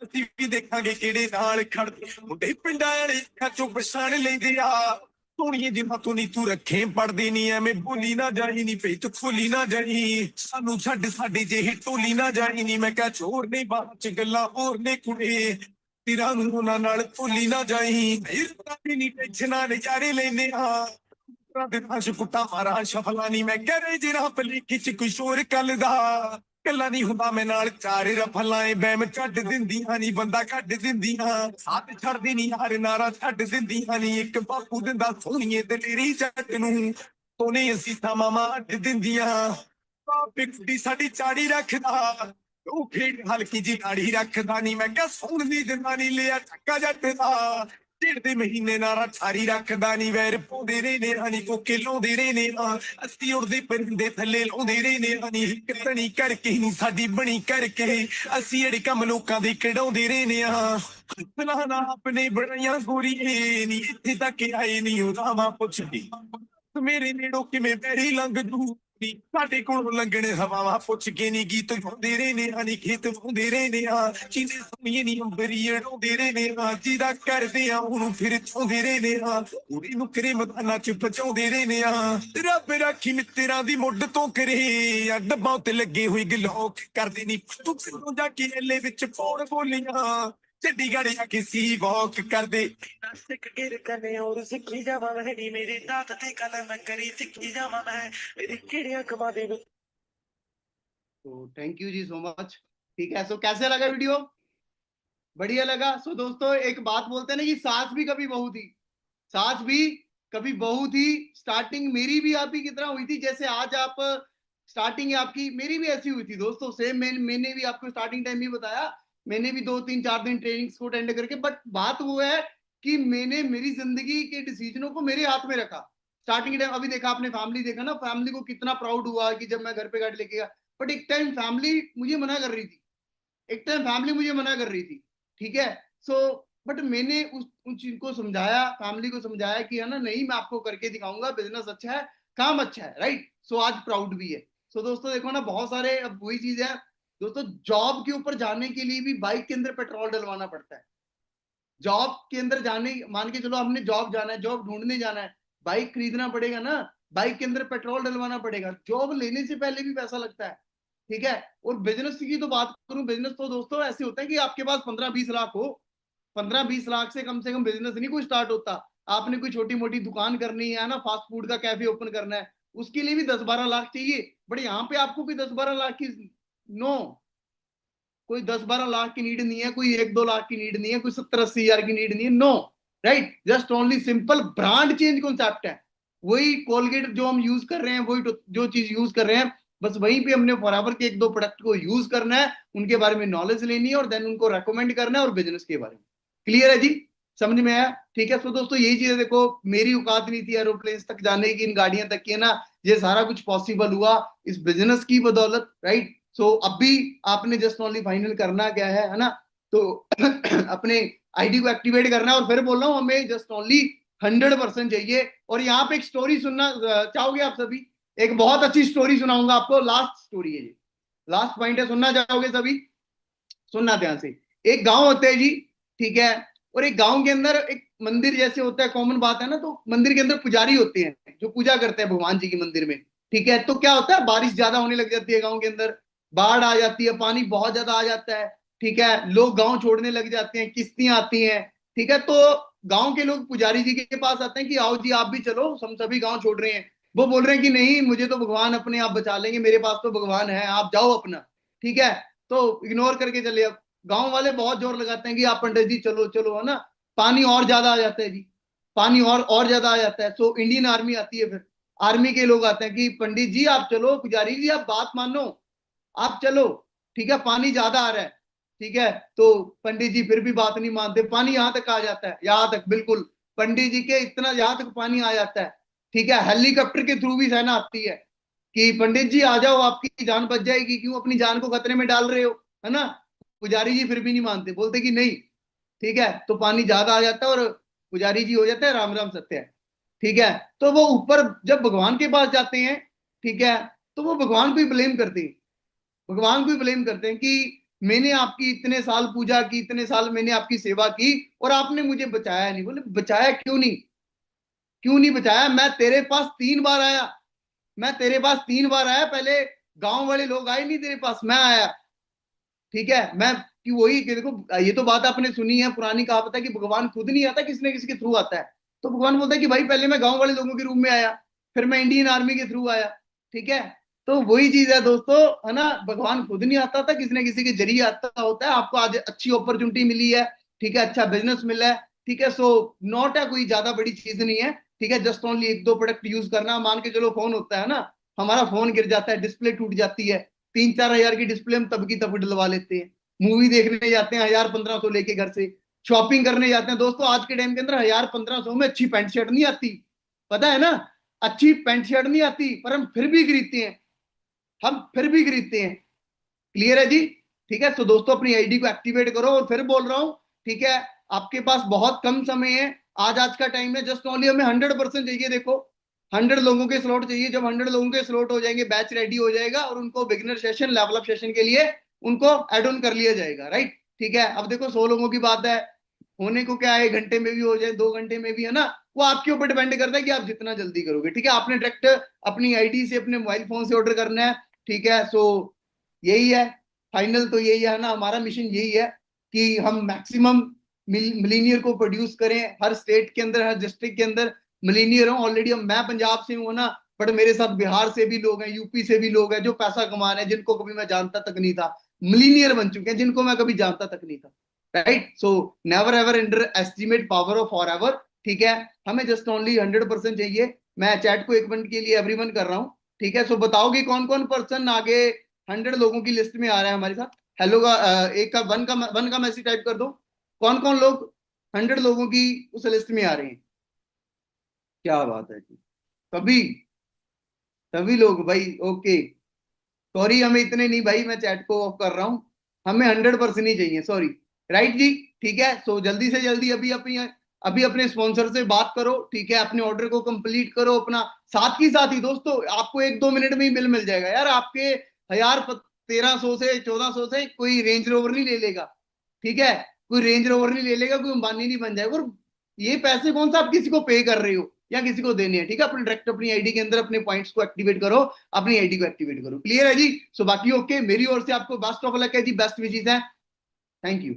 ਅਸੀਂ ਵੀ ਦੇਖਾਂਗੇ ਕਿਹੜੇ ਨਾਲ ਖੜਦੇ। ਮੁੰਡੇ ਪਿੰਡਾਂ ਵਾਲੇ ਅੱਖਾਂ ਚੋਂ ਪਛਾਣ ਲੈਂਦੇ ਆ, ਸੋਹਣੀਏ ਜਿੰਨਾ ਤੂੰ ਨੀ ਤੂੰ ਰੱਖੇ ਪੜਦੀ ਨੀ, ਐਵੇਂ ਬੋਲੀ ਨਾ ਜਾਈ ਨੀ ਪਈ ਤੂੰ ਖੋਲੀ ਨਾ ਜਾਈ। ਸਾਨੂੰ ਛੱਡ ਸਾਡੇ ਜਿਹੇ ਟੋਲੀ ਨਾ ਜਾਈ ਨੀ। ਮੈਂ ਕਿਹਾ ਚੋਰ ਨੇ ਬਾਹਰ ਚ ਗੱਲਾਂ ਹੋਰ ਨੇ ਕੁੜੇ, ਤੇਰਾ ਨੂੰ ਉਹਨਾਂ ਨਾਲ ਭੁੱਲੀ ਨਾ ਜਾਈ। ਨੀ ਟੈਨਸ਼ਨਾਂ ਨਜ਼ਾਰੇ ਲੈਨੇ ਆ, ਦੇ ਨਾਸ਼ ਕੁੱਟਾ ਮਾਰਾ ਸ਼ਫਲਾ ਨੀ। ਮੈਂ ਕਹਿ ਰਹੇ ਜਿਹੜਾ ਭਲੇਖੇ ਚ ਕੁਛ ਹੋਰ ਕੱਲ ਦਾ, ਕੱਲਾ ਨਹੀਂ ਹੁੰਦਾ ਮੈਂ ਨਾਲ ਚਾਰ ਰਫਲਾਂ ਏ। ਬੈਮ ਕੱਢ ਦਿੰਦੀਆਂ ਨੀ ਬੰਦਾ ਕੱਢ ਦਿੰਦੀਆਂ, ਸਾਥ ਛੱਡਦੀ ਨੀ ਯਾਰ ਨਾਰਾ ਛੱਡ ਦਿੰਦੀਆਂ ਨੀ। ਇੱਕ ਬਾਪੂ ਦਿੰਦਾ ਸੋਹਣੀਏ ਦਲੇਰੀ ਜੱਟ ਨੂੰ, ਤੋਨੇ ਅਸੀਂ ਤਾਂ ਮਾਮਾ ਅੱਡ ਦਿੰਦੀਆਂ। ਬਾਪੇ ਕੁੜੀ ਸਾਡੀ ਚਾੜੀ ਰੱਖਦਾ, ਉਹ ਖੇਡ ਹਲਕੀ ਜੀ ਗਾੜੀ ਰੱਖਦਾ ਨੀ। ਮੈਂ ਕਿਹਾ ਸੋਹਣ ਦੀ ਦਿੰਦਾ ਨੀ ਲਿਆ ਟੱਕਾ ਜੱਟ ਦਾ, ਚਿੜਦੇ ਮਹੀਨੇ ਨਾਰਾ ਛਾਰੀ ਰੱਖਦਾ ਨੀ। ਵੈਰ ਪਾਉਂਦੇ ਰਹੇ ਨੇ ਹਨੀ ਕੋਕੇ ਲਾਉਂਦੇ ਰਹੇ ਨੇ, ਅਸੀਂ ਉੜਦੇ ਪਰਿੰਦੇ ਥੱਲੇ ਲਾਉਂਦੇ ਰਹੇ ਨੇ ਹਨੀ। ਇੱਕ ਤਣੀ ਕਰਕੇ ਨੀ ਸਾਡੀ ਬਣੀ ਕਰਕੇ, ਅਸੀਂ ਜਿਹੜੇ ਕੰਮ ਲੋਕਾਂ ਦੇ ਕਢਾਉਂਦੇ ਰਹੇ ਨੇ ਆ। ਨਾ ਆਪਣੇ ਬਣਾਈਆਂ ਗੋਰੀਏ ਨੀ, ਇੱਥੇ ਤੱਕ ਆਏ ਨੀ ਉਹ ਰਾਵਾਂ ਪੁੱਛਦੀ, ਮੇਰੇ ਨੇੜੋਂ ਕਿਵੇਂ ਬੈਰੀ ਲੰਘ ਜੂ ਨੀ ਸਾਡੇ ਕੋਲੋਂ ਲੰਘਣੇ ਹਵਾਵਾਂ ਪੁੱਛ ਕੇ ਨੀ ਗੀਤ ਗਾਉਂਦੇ ਰਹਿੰਦੇ ਆ ਨੀ ਖੇਤ ਵਾਉਂਦੇ ਰਹਿੰਦੇ ਆ ਚੀਨੇ ਸੁਣੀਏ ਨੀ ਅੰਬਰੀ ਅੜਾਉਂਦੇ ਰਹਿੰਦੇ ਆ ਜਿਹਦਾ ਕਰਦੇ ਆ ਉਹਨੂੰ ਫਿਰ ਚਾਹੁੰਦੇ ਰਹਿੰਦੇ ਆ ਕੁੜੀ ਨੂੰ ਕਰੇ ਮਦਾਨਾ ਚ ਬਚਾਉਂਦੇ ਰਹਿੰਦੇ ਆ ਰੱਬ ਰਾਖੀ ਮਿੱਤਰਾਂ ਦੀ ਮੁੱਢ ਤੋਂ ਕਰੇ ਆ ਡੱਬਾਂ ਉੱਤੇ ਲੱਗੇ ਹੋਈ ਗਲੋਕ ਕਰਦੇ ਨੀ ਤੂੰ ਸਿਰੋਂ ਜਾ ਕੇ ਐਲੇ ਵਿੱਚ ਪੌੜ ਬੋਲੀਆਂ ਚੰਡੀਗੜ੍ਹ ਜਾ ਕੇ ਸੀ ਵਾਕ ਕਰਦੇ सिख गिर कने और सिखी जावा महनी मेरे दांत ते कलम करी सिखी जावा मैं मेरी किड़िया कमा दे तो thank you ji so much. ठीक है, सो कैसे लगा वीडियो? बढ़िया लगा। सो दोस्तों एक बात बोलते हैं ना कि सास भी कभी बहू थी, सास भी कभी बहू थी। स्टार्टिंग मेरी भी आप ही की तरह हुई थी, जैसे आज आप स्टार्टिंग आपकी मेरी भी ऐसी हुई थी दोस्तों, सेम। मैंने भी आपको स्टार्टिंग टाइम भी बताया, मैंने भी 2-3-4 दिन ट्रेनिंग्स को अटेंड करके, बट बात वो है कि मैंने मेरी जिंदगी के डिसीजनों को मेरे हाथ में रखा स्टार्टिंग टाइम। अभी देखा आपने फैमिली देखा ना, फैमिली को कितना प्राउड हुआ कि जब मैं घर पे गाड़ी लेके गया, बट एक टाइम फैमिली मुझे मना कर रही थी, एक टाइम फैमिली मुझे मना कर रही थी। ठीक है, सो बट मैंने उन चीज को समझाया, फैमिली को समझाया कि है ना, नहीं मैं आपको करके दिखाऊंगा, बिजनेस अच्छा है, काम अच्छा है, राइट। सो आज प्राउड भी है। सो दोस्तों देखो ना, बहुत सारे, अब वही चीज है दोस्तों, जॉब के ऊपर जाने के लिए भी बाइक के अंदर पेट्रोल डलवाना पड़ता है। जॉब के अंदर जाने, मान के चलो हमने जॉब जाना है, जॉब ढूंढने जाना है, बाइक खरीदना पड़ेगा ना, बाइक के अंदर पेट्रोल डलवाना पड़ेगा, जॉब लेने से पहले भी पैसा लगता है। ठीक है, और बिजनेस की तो बात करूं, बिजनेस तो दोस्तों ऐसे होता है कि आपके पास 15-20 लाख हो, 15-20 लाख से कम बिजनेस नहीं कोई स्टार्ट होता। आपने कोई छोटी मोटी दुकान करनी है ना, फास्ट फूड का कैफे ओपन करना है, उसके लिए भी 10-12 लाख चाहिए। बट यहाँ पे आपको कोई 10-12 लाख की नो, कोई 10-12 लाख की नीड नहीं है, कोई 1-2 लाख की नीड नहीं है, कोई 70-80 हजार की नीड नहीं है, no, right. Just only simple brand change concept है। वही कोलगेट जो हम यूज कर रहे हैं, वही जो चीज यूज कर रहे हैं, बस वहीं पे हमने फॉरएवर के 1-2 प्रोडक्ट को यूज करना है, उनके बारे में नॉलेज लेनी है और देन उनको रेकमेंड करना है, और बिजनेस के बारे में। क्लियर है जी, समझ में आया? ठीक है, तो दोस्तों यही चीज है। देखो मेरी औकात नहीं थी एरोप्लेन तक जाने की, इन गाड़ियां तक की, है ना, ये सारा कुछ पॉसिबल हुआ इस बिजनेस की बदौलत, राइट। सो अब भी आपने जस्ट ओनली फाइनल करना क्या है ना, तो अपने आईडी को एक्टिवेट करना है। और फिर बोल रहा हूँ, हमें जस्ट ओनली 100% चाहिए। और यहाँ पे एक स्टोरी सुनना चाहोगे आप सभी? एक बहुत अच्छी स्टोरी सुनाऊंगा आपको, लास्ट स्टोरी है जी, लास्ट पॉइंट है, सुनना चाहोगे सभी? सुनना ध्यान से। एक गांव होता है जी, ठीक है, और एक गांव के अंदर एक मंदिर जैसे होता है, कॉमन बात है ना, तो मंदिर के अंदर पुजारी होते हैं जो पूजा करते हैं भगवान जी की मंदिर में। ठीक है, तो क्या होता है, बारिश ज्यादा होने लग जाती है गांव के अंदर, बाढ़ आ जाती है, पानी बहुत ज्यादा आ जाता है। ठीक है, लोग गांव छोड़ने लग जाते हैं, किश्तियां आती हैं। ठीक है, तो गांव के लोग पुजारी जी के पास आते हैं कि आओ जी आप भी चलो, हम सभी गांव छोड़ रहे हैं। वो बोल रहे हैं कि नहीं, मुझे तो भगवान अपने आप बचा लेंगे, मेरे पास तो भगवान है, आप जाओ अपना। ठीक है, तो इग्नोर करके चले। अब गांव वाले बहुत जोर लगाते हैं कि आप पंडित जी चलो चलो, है ना, पानी और ज्यादा आ जाता है जी, पानी और ज्यादा आ जाता है। सो इंडियन आर्मी आती है, फिर आर्मी के लोग आते हैं कि पंडित जी आप चलो, पुजारी जी आप बात मानो, आप चलो। ठीक है, पानी ज्यादा आ रहा है। ठीक है, तो पंडित जी फिर भी बात नहीं मानते, पानी यहां तक आ जाता है, यहां तक बिल्कुल पंडित जी के इतना यहां तक पानी आ जाता है। ठीक है, हेलीकॉप्टर के थ्रू भी सेना आती है कि पंडित जी आ जाओ, आपकी जान बच जाएगी, क्यों अपनी जान को खतरे में डाल रहे हो, है ना। पुजारी जी फिर भी नहीं मानते, बोलते कि नहीं। ठीक है, तो पानी ज्यादा आ जाता है और पुजारी जी हो जाते हैं राम राम सत्य है। ठीक है, तो वो ऊपर जब भगवान के पास जाते हैं, ठीक है, तो वो भगवान को ही ब्लेम करते हैं, भगवान को ही ब्लेम करते हैं कि मैंने आपकी इतने साल पूजा की, इतने साल मैंने आपकी सेवा की और आपने मुझे बचाया नहीं। बोले बचाया क्यों नहीं, क्यों नहीं बचाया? मैं तेरे पास 3 बार आया, मैं तेरे पास 3 बार आया, पहले गांव वाले लोग आए नहीं तेरे पास, मैं आया। ठीक है, मैं कि वही कि देखो, ये तो बात आपने सुनी है, पुरानी कहावत है कि भगवान खुद नहीं आता, किसी न किसी के थ्रू आता है। तो भगवान बोलता है कि भाई पहले मैं गांव वाले लोगों के रूप में आया, फिर मैं इंडियन आर्मी के थ्रू आया। ठीक है, तो वही चीज है दोस्तों, है ना, भगवान खुद नहीं आता था, किसी न किसी के जरिए आता होता है। आपको आज अच्छी अपॉर्चुनिटी मिली है, ठीक है, अच्छा बिजनेस मिला है, ठीक है, सो नॉट है, कोई ज्यादा बड़ी चीज नहीं है। ठीक है, जस्ट ओनली 1-2 प्रोडक्ट यूज करना। मान के चलो फोन होता है ना, हमारा फोन गिर जाता है, डिस्प्ले टूट जाती है, 3-4 हजार की डिस्प्ले हम तब की तब डलवा लेते हैं। मूवी देखने जाते हैं 1000-1500 लेके घर से, शॉपिंग करने जाते हैं दोस्तों, आज के टाइम के अंदर 1000-1500 में अच्छी पैंट शर्ट नहीं आती, पता है ना, अच्छी पैंट शर्ट नहीं आती, पर हम फिर भी खरीदते हैं, हम फिर भी खरीदते हैं। क्लियर है जी? ठीक है, तो दोस्तों अपनी आईडी को एक्टिवेट करो। और फिर बोल रहा हूं, ठीक है, आपके पास बहुत कम समय है, आज का टाइम है, जस्ट ओनली हमें 100% चाहिए। देखो 100 लोगों के स्लॉट चाहिए। जब 100 लोगों के स्लॉट हो जाएंगे, बैच रेडी हो जाएगा और उनको beginner session, level up session के लिए उनको एड ऑन कर लिया जाएगा, राइट। ठीक है, अब देखो 100 लोगों की बात है, होने को क्या है, 1 घंटे में भी हो जाए, 2 घंटे में भी, है ना, वो आपके ऊपर डिपेंड करता है कि आप जितना जल्दी करोगे। ठीक है, आपने डायरेक्ट अपनी आईडी से, अपने मोबाइल फोन से ऑर्डर करना है। ठीक है, सो यही है, फाइनल तो यही है ना, हमारा मिशन यही है कि हम मैक्सिमम मिलीनियर को प्रोड्यूस करें, हर स्टेट के अंदर, हर डिस्ट्रिक्ट के अंदर मिलीनियर हूँ। ऑलरेडी मैं पंजाब से हूँ ना, बट मेरे साथ बिहार से भी लोग हैं, यूपी से भी लोग हैं जो पैसा कमा रहे हैं, जिनको कभी मैं जानता तक नहीं था, मिलीनियर बन चुके हैं जिनको मैं कभी जानता तक नहीं था, right. So never ever under estimate power of for ever. ठीक है, हमें जस्ट ओनली 100% चाहिए। मैं चैट को 1 मिनट के लिए एवरीवन कर रहा हूँ। ठीक है, सो बताओगे कौन कौन पर्सन आगे 100 लोगों की लिस्ट में आ रहा है हमारे साथ। हेलो का एक का वन का मैसेज टाइप कर दो, कौन कौन लोग 100 लोगों की उस लिस्ट में आ रहे हैं। क्या बात है जी, सभी सभी लोग भाई, ओके। सॉरी, हमें इतने नहीं भाई, मैं चैट को ऑफ कर रहा हूँ, हमें 100% ही चाहिए, सॉरी, राइट जी। ठीक है, सो जल्दी से जल्दी अभी अपने स्पॉन्सर से बात करो। ठीक है, अपने ऑर्डर को कंप्लीट करो अपना, साथ ही साथ ही दोस्तों आपको 1-2 मिनट में ही बिल मिल जाएगा यार। आपके 1300 से 1400 से कोई रेंज रोवर नहीं ले लेगा। ठीक है, कोई रेंज रोवर नहीं ले लेगा, कोई अंबानी नहीं बन जाएगा। और ये पैसे कौन सा आप किसी को पे कर रहे हो या किसी को देने हैं। ठीक है, अपने डायरेक्ट अपनी आईडी के अंदर अपने पॉइंट्स को एक्टिवेट करो, अपनी आईडी को एक्टिवेट करो। क्लियर है जी। सो बाकी ओके, मेरी ओर से आपको बेस्ट ऑफ लक है जी, बेस्ट विशेस है। Thank you.